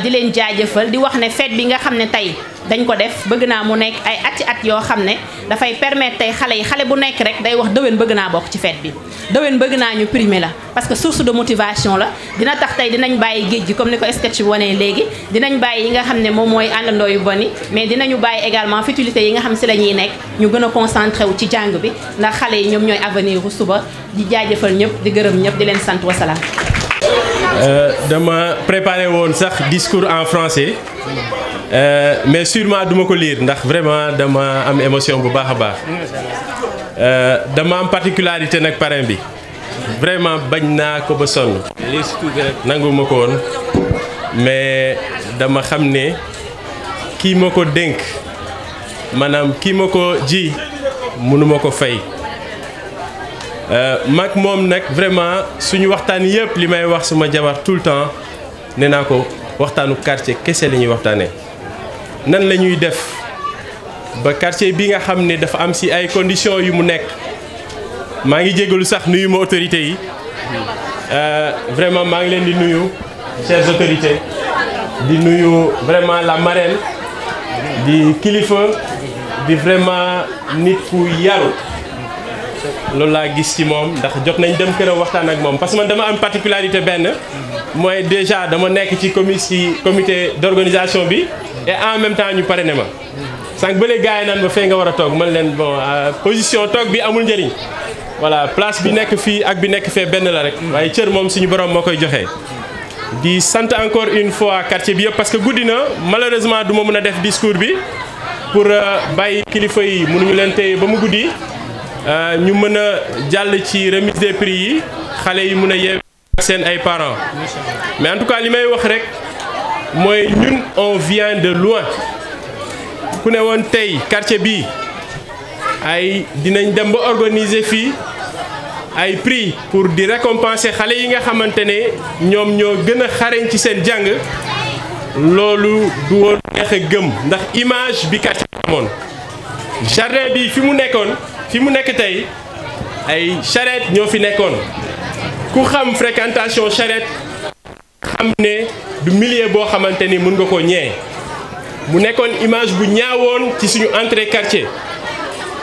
di leen jaajëfal di wax ne fête bi nga xam ne tey dañ ko def bëgg naa mu nekk ay at yoo xam ne dafay permettre tey xale bu nekk rek day wax déwén bëgg naa bokk ci fête bi, déwén bëgg naa ñu primer la parce que source de motivation la. dina tax tey dinañ bàyyi géej gi comme ni ko sketch bi wanee léegi, dinañ bàyyi yi nga xam ne moom mooy àndandoo yu boni, mais dinañu bàyyi également futilité yi nga xam si la ñuy nekk ñu gën a concentré wu ci jàng bi ndax xale yi ñoom ñooy avenir u suba. di jaajëfal ñëpp di gërëm ñëpp di leen sant wasalaam. dama préparé woon sax discours en français mais sûrement duma ko lire ndax vraiment dama am émotion bu baax a baax. dama am particularité nag parrain bi vraiment bañ naa ko ba sonn lii surtout nangu ma ko woon mais dama xam ne kii ma ko dénk maanaam kii ma ko ji mënuma ko fay mag moom nag vraiment suñu waxtaan yëpp li may wax suma jabar tout le temps nee naa ko waxtaanu quartier kese la ñuy waxtaanee nan la ñuy def ba quartier bi nga xam ne dafa am ci ay conditions yu mu nekk maa ngi jégalu sax nuyu ma autorités yi vraiment maa ngi leen di nuyu chers autorités di nuyu vraiment la marraine di kilifa di vraiment nit ku yaru loolu laa gis ci moom ndax jot nañ dem këram waxtaan ak moom parce que man dama am particularité benn mooy déjà dama nekk ci comité d'organisation bi et en même temps ñu parrainé ma sànq ba léegi gars yi naan ba fee nga war a toog man leen bon position toog bi amul njëriñ voilà place bi nekk fii ak bi nekk fee benn la rek waaye cër moom suñu borom moo koy joxe. di sant encore une fois quartier bi yëpp parce que guddi na malheureusement du ma mën a def discours bi pour bàyyi kilifa yi mënuñu leen téye ba mu guddi ñu mën a jàll ci remise des prix yi xale yi mën a yeew seen ay parents mais en tout cas li may wax rek mooy ñun on vient de loin ku ne woon tey quartier bi ay dinañ dem ba organiser fii ay prix pour di récompenser xale yi nga xamante ne ñoom ñoo gën a xarañ ci seen jàng loolu du woon neex a gëm ndax image bi quartier bi amoon jardin bi fi mu nekk tey ay charrette ñoo fi nekkoon ku xam fréquentation charrette xam ne du milieu boo xamante ni mën nga ko ñee mu nekkoon image bu ñaawoon ci suñu entrée quartier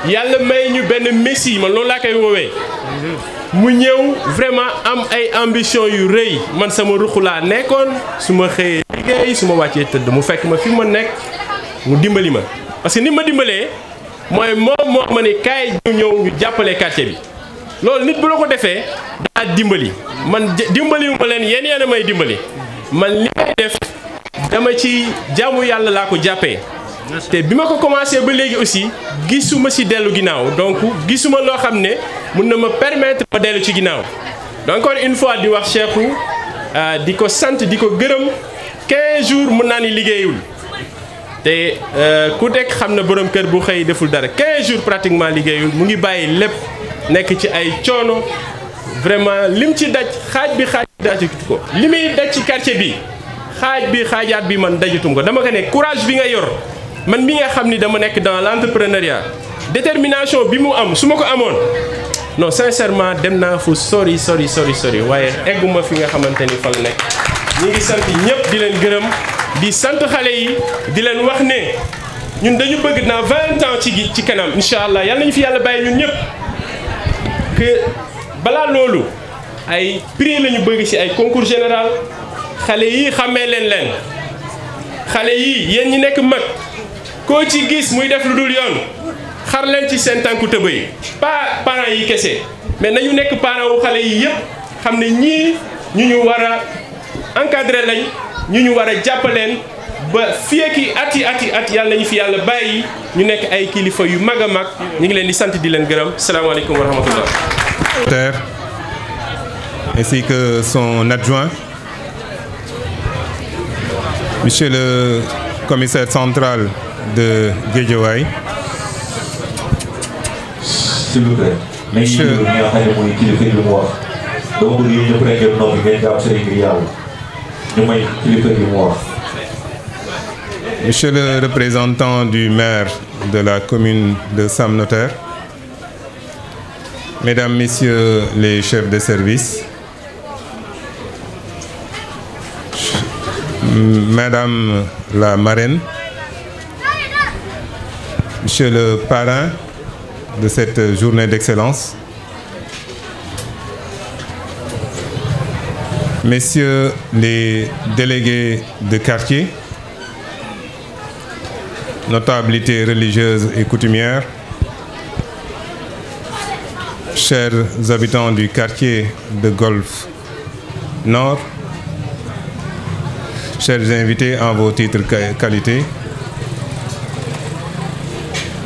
yàlla may ñu benn messie man loolu laa koy woowee mu ñëw vraiment am ay ambition yu rëy man sama ruq laa nekkoon su ma xëyee liggéey su ma wàccee tëdd mu fekk ma fi ma nekk mu dimbali ma parce que ni ma dimbalee mooy moom moo ma ne kaay ñëw ñu jàppale quartier bi loolu nit bu la ko defee daa dimbali man dimbaliwu ma leen yéen a may dimbali man li may def dama ci jaamu yàlla laa ko jàppee te bi ma ko commencé ba léegi aussi gisuma ci dellu ginnaaw donc gisuma loo xam ne mun na ma permettre ma dellu ci ginnaaw donc encore une fois di wax Cheikhou di ko sant di ko gërëm 15 jours mun naa ni liggéeyul te ku nekk xam na borom kër bu xëy deful dara 15 jours pratiquement liggéeyul mu ngi bàyyi lépp nekk ci ay coono vraiment lim ci daj xaaj bi dajatu ko li muy daj ci quartier bi xaajaat bi man dajatum ko dama ko ne courage bi nga yor man mi nga xam ni dama nekk dans l'entrepreneuriat détermination bi mu am su ma ko amoon non sincèrement dem naa fu sori waaye egguma fi nga xamante ni fa la nekk ñi ngi sant ñëpp di leen gërëm di sant xale yi di leen wax ne ñun dañu bëgg na 20 ans ci kanam incha allah yal nañu fi yàlla bàyyi ñun ñëpp que balaa loolu ay prix la ñu bëgg ci ay concours général xale yi xàmmee leen xale yi yéen ñi nekk mag koo ci gis muy def lu dul yoon xar leen ci seen tànku tëbëy pas parents yi kese mais nañu nekk parents wu xale yi yëpp xam ne ñii ñu war a encadrer lañ ñu war a jàppaleen ba fii ak at yàlla nañu fi yàlla bàyyi ñu nekk ay kilifa yu mag a mag ñu ngi leen di sant di leen gërëm salaamaaleykum wa rahmatullah. Ainsi que son adjoint, Monsieur le commissaire central de Guédiawaye. S'il vous plaît. Monsieur le représentant du maire de la commune de Sam Notaire, Mesdames, Messieurs les chefs de service, Madame la marraine, Monsieur le parrain de cette journée d'excellence, Messieurs les délégués de quartier, notabilités religieuses et coutumières, chers habitants du quartier de Golfe Nord, chers invités en vos titres qualité,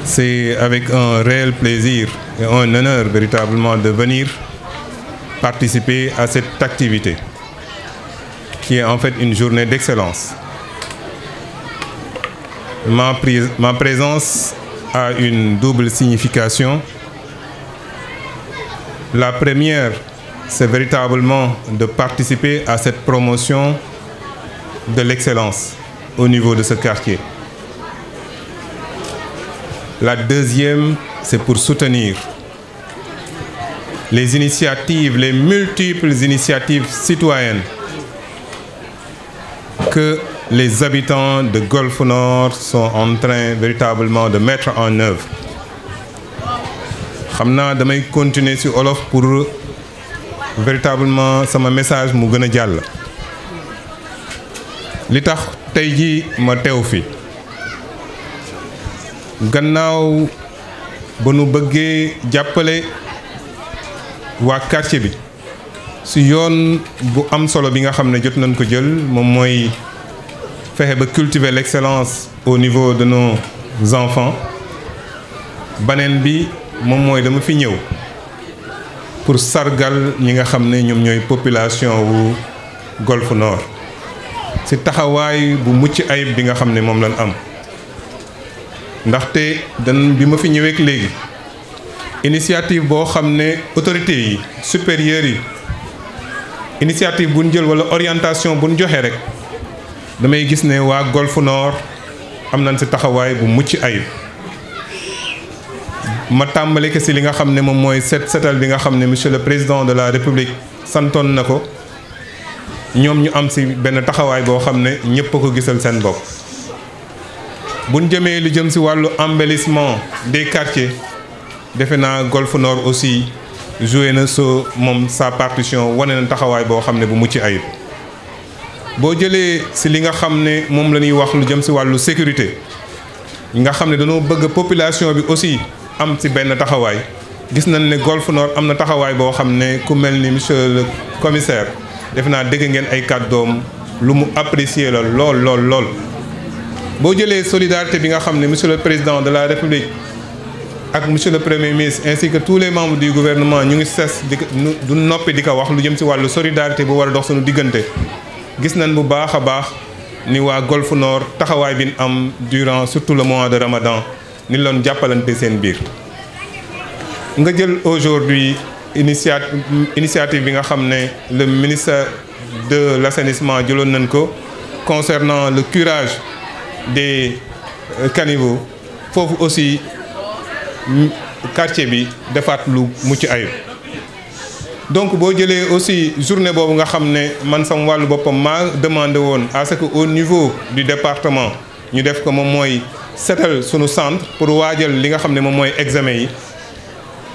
c'est avec un réel plaisir et un honneur véritablement de venir participer à cette activité qui est en fait une journée d'excellence. Ma présence a une double signification. La première, c'est véritablement de participer à cette promotion de l'excellence au niveau de ce quartier. La deuxième, c'est pour soutenir les initiatives, les multiples initiatives citoyennes que les habitants de Golfe Nord sont en train véritablement de mettre en œuvre. xam naa damay continuer ci olof pour véritablement sama message mu gën a jàll. li tax tey jii ma teew fi gannaaw ba nu bëggee jàppale waa quartier bi ci yoon bu am solo bi nga xam ne jot nañ ko jël moom mooy fexe ba cultiver l'excellence au niveau de nos enfants. Baneen bi moom mooy dama fi ñëw pour sargal ñi nga xam ne ñoom ñooy population wu Golfe Nord ci taxawaay bu mucc ayib bi nga xam ne moom lañ am. ndaxte bi ma fi ñëweek léegi initiative boo xam ne autorités yi supérieurs yi initiative bu ñu jël walla orientation bu ñu joxe rek damay gis ne waa Golfe Nord am nañ ci taxawaay bu mucc ayib. ma tàmbale ko ci li nga xam ne moom mooy setal bi nga xam ne monsieur le président de la république santoon na ko ñoom ñu am ci benn taxawaay boo xam ne ñépp a ko gisal seen bopp. buñ jëmee lu jëm ci wàllu embellissement des quartiers defe naa Golfe Nord aussi joué na moom sa partition wane na taxawaay boo xam ne bu mucc ayib. boo jëlee ci li nga xam ne moom la ñuy wax lu jëm ci wàllu sécurité nga xam ne dañoo bëgg population bi aussi am ci benn taxawaay gis nañ ne Golfe Nord am na taxawaay boo xam ne ku mel ni monsieur le commissaire defe naa dégg ngeen ay kàddoom lu mu apprécier la lool. boo jëlee solidarité bi nga xam ne monsieur le président de la république ak monsieur le premier ministre ainsi que tous les membres du gouvernement ñu ngi du noppi di ko wax lu jëm ci wàllu solidarité bu war a dox suñu diggante gis nañ bu baax a baax ni waa Golfe Nord taxawaay bi ñu am durant surtout le mois de Ramadan ni loon jàppalante seen biir. nga jël aujourd'hui initiative bi nga xam ne le ministère de l'assainissement jëloon nañ ko concernant le curage des caniveaux foofu aussi quartier bi defaat lu mucc ayib. donc boo jëlee aussi journée boobu nga xam ne man sam wàllu boppam maa demandé woon à ce que au niveau du département ñu def ko moom mooy setal sunu centre pour waajal li nga xam ne moom mooy examen yi.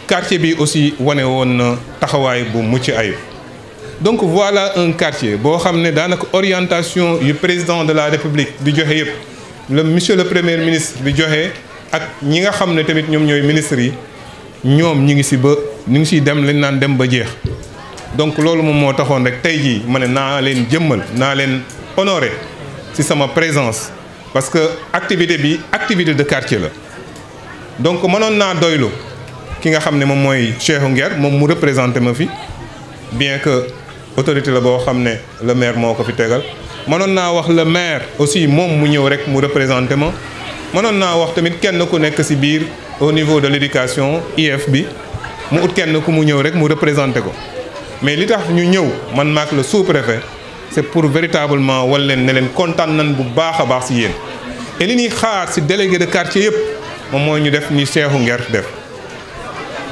quartier bi aussi wane woon na taxawaay bu mucc ayib. donc voilà un quartier boo xam ne daanaka orientation yu président de la république di joxe yëpp monsieur le premier ministre di joxe ak ñi nga xam ne tamit ñoom ñooy ministres yi ñoom ñu ngi siy dem lañ naan dem ba jeex. donc loolu moom moo taxoon rek tey jii ma ne naa leen jëmmal naa leen honorer ci sama présence parce que activité bi activité de quartier la. donc mënoon naa doylu ki nga xam ne moom mooy Cheikhou Nguer moom mu représenté ma fi bien que autorité la boo xam ne le maire moo ko fi tegal. mënoon naa wax le maire aussi moom mu ñëw rek mu représenté ma mënoon naa wax tamit kenn ku nekk ci biir au niveau de l'éducation IF bi mu ut kenn ku mu ñëw rek mu représenté ko mais li tax ñu ñëw man maak le sous-préfet c'est pour véritablement wal leen ne leen kontaan nañ bu baax a baax ci yéen. et li ñuy xaar ci délégué de quartier yëpp moom mooy ñu def ni Cheikhou Nguer def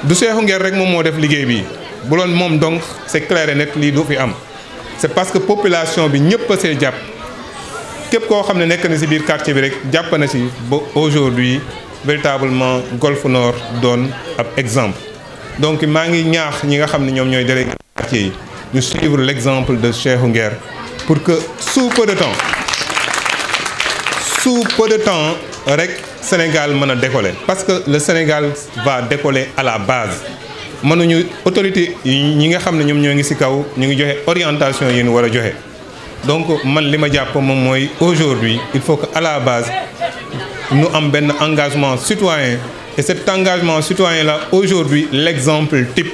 du Cheikhou Nguer rek moom moo def liggéey bi bu loon moom donc c'est clair et net lii du fi am. c'est parce que population bi ñëpp a see jàpp képp koo xam ne nekk na ci biir quartier bi rek jàpp na ci ba aujourd'hui véritablement Golfe Nord doon ab exemple. donc maa ngi ñaax ñi nga xam ne ñoom ñooy délégué quartier yi ñu suivre l'exemple de Cheikhou Nguer pour que sous peu de temps rek Sénégal mën a décoller parce que le Sénégal va décoller à la base. mënuñu autorité ñi nga xam ne ñoom ñoo ngi ci kaw ñu ngi joxe orientation yi ñu war a joxe donc man li ma jàpp moom mooy aujourd'hui il faut que à la base ñu am benn engagement citoyen et cet engagement citoyen là aujourd'hui l'exemple type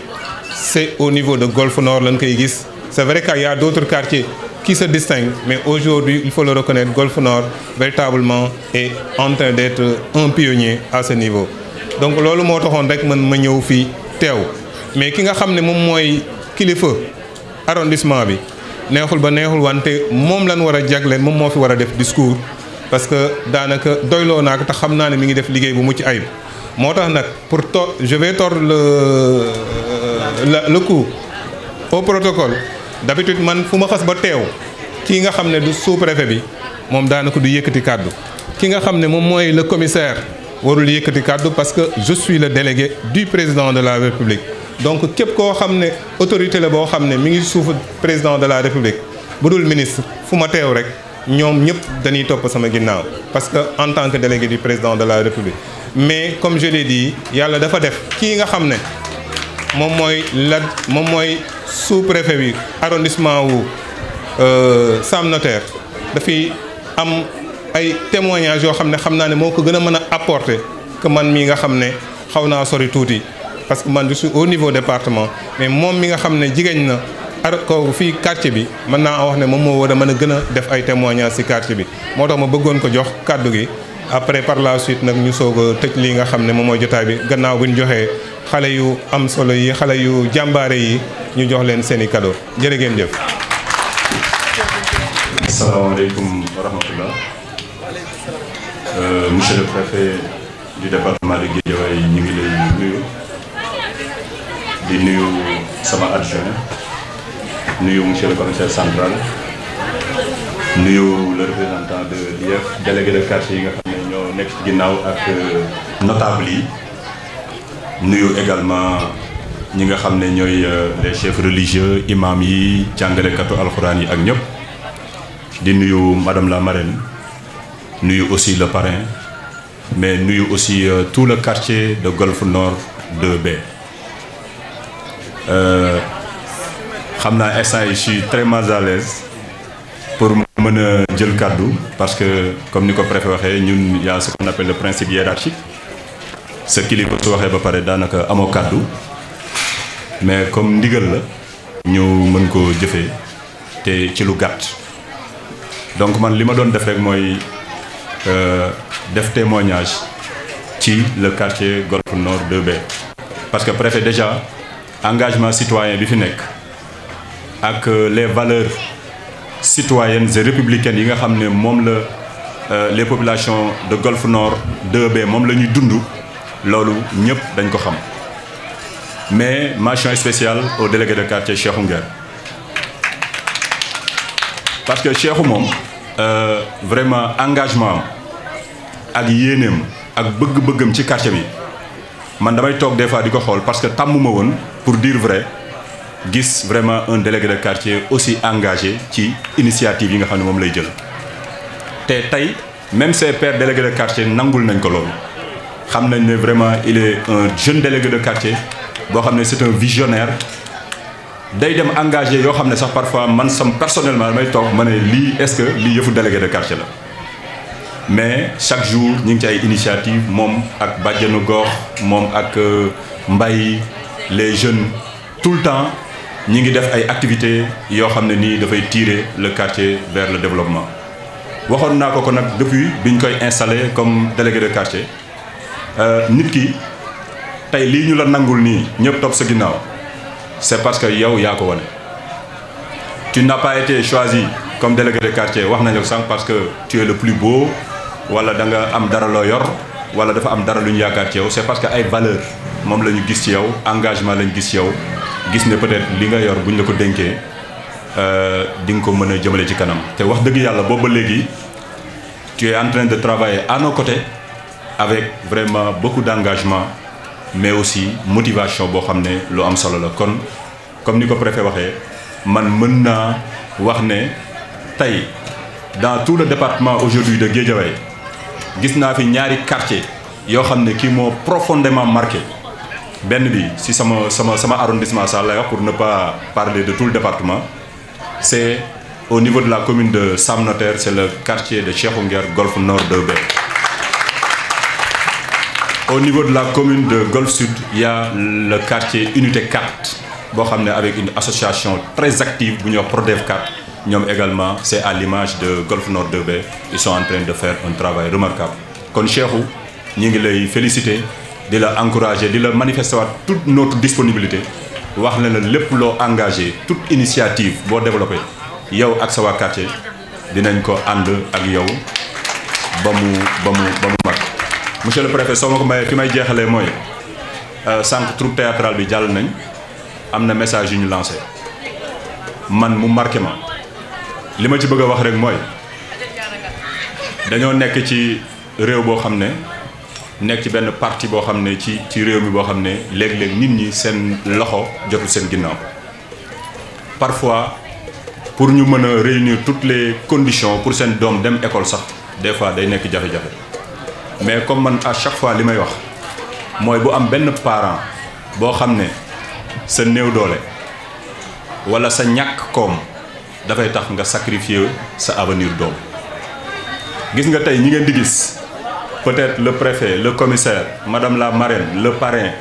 c'est au niveau de Golf Nord lañ koy gis. C'est vrai qu'il y a d'autres quartiers qui se distinguent, mais aujourd'hui, il faut le reconnaître, Golf Nord véritablement est en train d'être un pionnier à ce niveau. Donc loolu moo taxoon rek man ma ñëw fii teew mais ki nga xam ne moom mooy kilifa arrondissement bi neexul ba neexul wante moom lañ war a jagleel moom moo fi war a def discours parce que daanaka doyloo naa ko te xam naa ne mi ngi def liggéey bu mucc ayib. moo tax nag je vais tordre le coup au protocole. D'habitude man fu ma xas ba teew kii nga xam ne du sous-préfet bi moom daanaka du yëkkati kàddu ki nga xam ne moom mooy le commissaire warul yëkkati kàddu parce que je suis le délégué du président de la République donc képp koo xam ne autorité la boo xam ne mi ngi suuf président de la République bu dul ministre fu ma teew rek ñoom ñëpp dañuy topp sama ginnaaw parce que en tant que délégué du président de la République mais comme je l'ai dit yàlla dafa def kii nga xam ne moom mooy sous-préfet bi arrondissement wu Sam Notaire dafay am ay témoignages yoo xam ne xam naa ne moo ko gën a mën a apporter que man mii nga xam ne xaw naa sori tuuti parce que man je suis au niveau département mais moom mi nga xam ne jigéen na ko fii quartier bi mën naa wax ne moom moo war a mën a gën a def ay témoignages ci quartier bi moo tax ma bëggoon ko jox kàddu gi après par la suite nag ñu soog a tëj lii nga xam ne moom mooy jotaay bi gannaaw bu ñu joxee xale yu am solo yi xale yu jàmbaare yi ñu jox leen seeni cadeau jërë ngeen jëf. Asalaamaaleykum wa rahmatullah. Monsieur le préfet du département de Guédiawaye ñu ngi lay nuyu di nuyu sama adjoint nuyu monsieur le commissaire central nuyu le représentant de l'IEF délégué de quartier yi nga xam ne ñoo nekk ci ginnaaw ak notable yi nuyu également ñi nga xam ne ñooy les chefs religieux imam yi jàngalekatu alxuraan yi ak ñëpp di nuyu madame la marraine nuyu aussi le parrain mais nuyu aussi tout le quartier de Golf Nord 2B xam naa instant yi je suis très mal à l'aise pour mën a jël kàddu parce que comme ni ko préfet waxee ñun y a ce qu'on appelle le principe hiérarchique sa kilifa su waxee ba pare daanaka amoo kàddu mais comme ndigal la ñu mën ko jëfee te ci lu gàtt donc man li ma doon def rek mooy def témoignage ci le quartier Golf Nord 2B parce que préfet déjà engagement citoyen bi fi nekk ak les valeurs citoyennes et républicaines yi nga xam ne moom la les populations de Golf Nord 2B moom la ñuy dund loolu ñëpp dañ ko xam mais mention spéciale au délégué de quartier Cheikhou Nguer parce que Cheikhou moom vraiment engagement ak yéeneem ak bëgg-bëggam ci quartier bi man damay toog des fois di ko xool parce que tàmmuma woon pour dire vrai gis vraiment un délégué de quartier aussi engagé ci initiative yi nga xam ne moom lay jël te tey même ses pairs délégués de quartier nangul nañ ko loolu xam nañ ne vraiment il est un jeune délégué de quartier boo xam ne c'est un visionnaire day dem engagé yoo xam ne sax parfois man personnellement damay toog ma ne lii est-ce que lii yëfu délégué de quartier la mais chaque jour ñu ngi ci ay initiative moom ak bàjjenu gox moom ak mbay les jeunes tout le temps ñi ngi def ay activités yoo xam ne nii dafay tirer le quartier vers le développement waxoon naa ko nag depuis bi ñu koy installé comme délégué de quartier nit ki tey lii ñu la nangul nii ñëpp topp sa ginnaaw c'est parce que yow yaa ko wane tu n'as pas été choisi comme délégué de quartier wax nañu ko sànq parce que tu es le plus beau wala da nga am dara loo yor wala dafa am dara lu ñu yaakaar ci yow c'est parce que ay valeurs moom la ñu gis ci yow engagement la ñu gis ci yow gis ne peut-être li nga yor bu ñu la ko dénkee di nga ko mën a jëmale ci kanam te wax dëgg yàlla boobu ba léegi tu es en train de travailler à nos côtés avec vraiment beaucoup d'engagement mais aussi motivation boo xam ne lu am solo la kon comme ni ko préfet waxee man mën naa wax ne tey dans tout le département aujourd'hui de Guédiawaye gis naa fi ñaari quartier yoo xam ne kii moo profondément marqué benn bi si sama arrondissement sax lay wax pour ne pas parler de tout le département c'est au niveau de la commune de Sam Notaire c'est le quartier de Cheikhou Nguer Golf Nord 2B. Au niveau de la commune de Golf Sud il y a le quartier Unité 4 boo xam ne avec une association très active bu ñuy wax Prodevcat ñoom également c'est à l'image de Golf Nord 2B ils sont en train de faire un travail remarquable kon Cheikhou ñi ngi lay féliciter di la encourager di la manifester waat toute notre disponibilité wax na la lépp loo engagé toute initiative boo développé yow ak sa waa quartier dinañ ko ànd ak yow ba mu mag monsieur le préfet soo ma ko mayee fi may jeexalee mooy sànq troupe théâtrale bi jàll nañ am na message yu ñu lancé man mu marqué ma li ma ci bëgg a wax rek mooy dañoo nekk ci réew boo xam ne nekk ci benn parti boo xam ne ci réew mi boo xam ne léeg-léeg nit ñi seen loxo jotul seen ginnaaw parfois pour ñu mën a réunir toutes les conditions pour seen doom dem école sax des fois day nekk jafe-jafe mais comme man à chaque fois li may wax mooy bu am benn parent boo xam ne sa néew doole walla sa ñàkk koom dafay tax nga sacrifier sa avenir doom gis nga tey ñi ngeen di gis peut-être le préfet le commissaire madame la marraine le parrain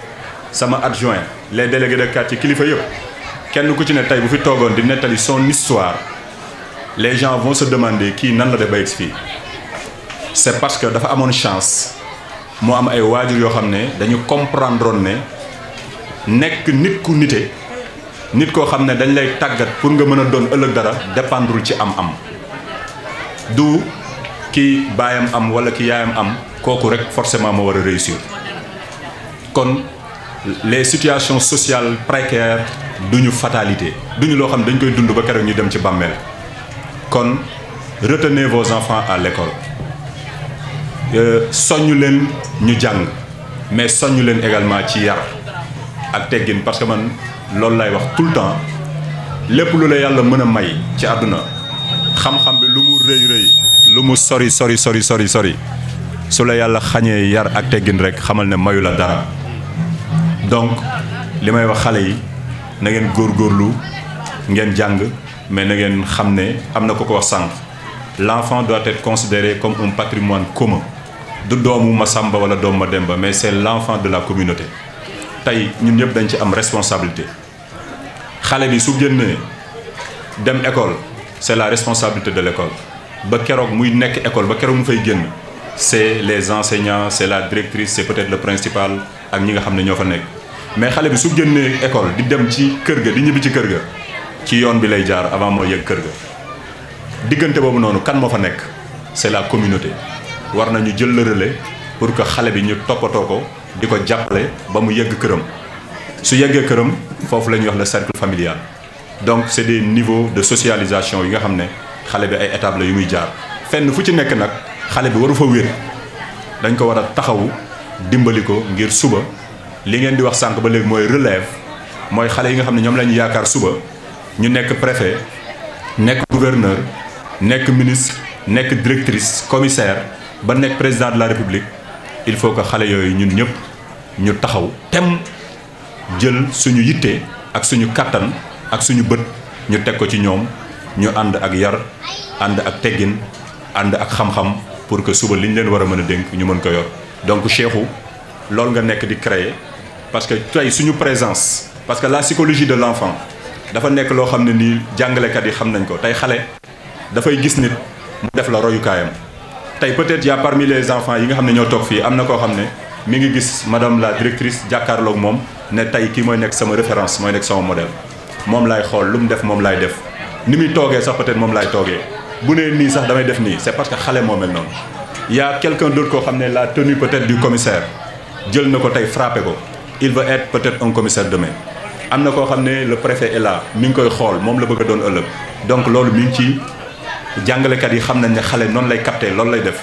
sama adjoint les délégués de quartier kilifa yëpp kenn ku ci ne tey bu fi toogoon di nettali son histoire les gens vont se demander kii nan la def ba fii c'est parce que dafa amoon chance moo am ay waajur yoo xam ne dañu comprendre ne nekk nit ku nite nit koo xam ne dañ lay tàggat pour nga mën a doon ëllëg dara dépendrul ci am-am du ki baayam am walla ki yaayam am kooku rek forcément moo war a réussir kon les situations sociales précaires duñu fatalité duñu loo xam ne dañ koy dund ba keroog ñu dem ci bàmmeel kon retenez vos enfants à l'école soññu leen ñu jàng mais soññu leen également ci yar ak teggin parce que man loolu lay wax tout le temps lépp lu la yàlla mën a may ci àdduna xam-xam bi lu mu rëy lu mu sori su la yàlla xañee yar ak teggin rek xamal ne mayu la dara donc li may wax xale yi na ngeen góorgóorlu ngeen jàng mais na ngeen xam ne am na ko wax sànq l'enfant doit être considéré comme un patrimoine commun du doomu Masamba wala doomu Mademba mais c'est l'enfant de la communauté tey ñun ñëpp dañ ci am responsabilité xale bi su génnee dem école c'est la responsabilité de l'école ba keroog muy nekk école ba keroog mu fay génn c'est les enseignants c'est la directrice c'est peut-être le principal ak ñi nga xam ne ñoo fa nekk mais xale bi su génnee école di dem ci kër ga di ñibbi ci kër ga ci yoon bi lay jaar avant moo yëg kër ga diggante boobu noonu kan moo fa nekk c'est la communauté war nañu jël le relais pour que xale bi ñu toppatoo ko di ko jàppale ba mu yegg këram su yeggee këram foofu la ñuy wax le cercle familial donc c'est des niveaux de socialisation yi nga xam ne xale bi ay étapes la yu muy jaar fenn fu ci nekk nag xale bi waru fa wér dañ ko war a taxawu dimbali ko ngir suba li ngeen di wax sànq ba léegi mooy relève mooy xale yi nga xam ne ñoom la ñu yaakaar suba ñu nekk préfet nekk gouverneur nekk ministre nekk directrice commissaire ba nekk président de la république il faut que xale yooyu ñun ñëpp ñu taxaw tem jël suñu yitte ak suñu kàttan ak suñu bët ñu teg ko ci ñoom ñu ànd ak yar ànd ak teggin ànd ak xam-xam pour que suba li ñu leen war a mën a dénk ñu mën ko yor donc Cheikhou loolu nga nekk di créer parce que tey suñu présence parce que la psychologie de l'enfant dafa nekk loo xam ne nii jàngalekat yi xam nañ ko tey xale dafay gis nit mu def la royukaayam tey peut-être y a parmi les enfants yi nga xam ne ñoo toog fii am na koo xam ne mi ngi gis madame la directrice jàkkaarloog moom ne tey kii mooy nekk sama référence mooy nekk sama modèle moom laay xool lu mu def moom laay def ni muy toogee sax peut-être moom laay toogee bu nee nii sax damay def nii c'est parce que xale moo mel noonu y a quelqu'un d'autre koo xam ne la tenue peut-être du commissaire jël na ko tey frappé ko il va être peut-être un commissaire demain am na koo xam ne le préfet est là mi ngi koy xool moom la bëgg a doon ëllëg donc loolu mi ngi ci jàngalekat yi xam nañ ne xale noonu lay capter loolu lay def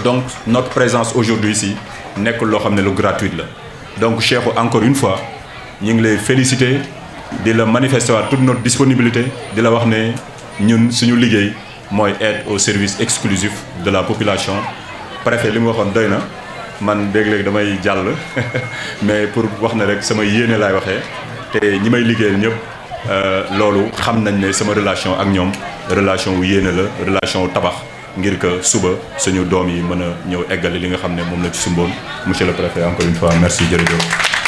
donc notre présence aujourd'hui ici nekkul loo xam ne lu gratuite la donc Cheikhou encore une fois ñu ngi lay féliciter di la manifester waat toute notre disponibilité di la wax ne ñun suñu liggéey mooy être au service exclusif de la population préfet li mu waxoon doy na man léeg-léeg damay jàll mais pour wax na rek sama yéene laay waxee te ñi may liggéeyal ñëpp loolu xam nañ ne sama relation ak ñoom relation wu yéene la relation wu tabax ngir que suba suñu doom yi mën a ñëw eggale li nga xam ne moom la ci sumboon monsieur le préfet encore une fois merci jërëjëf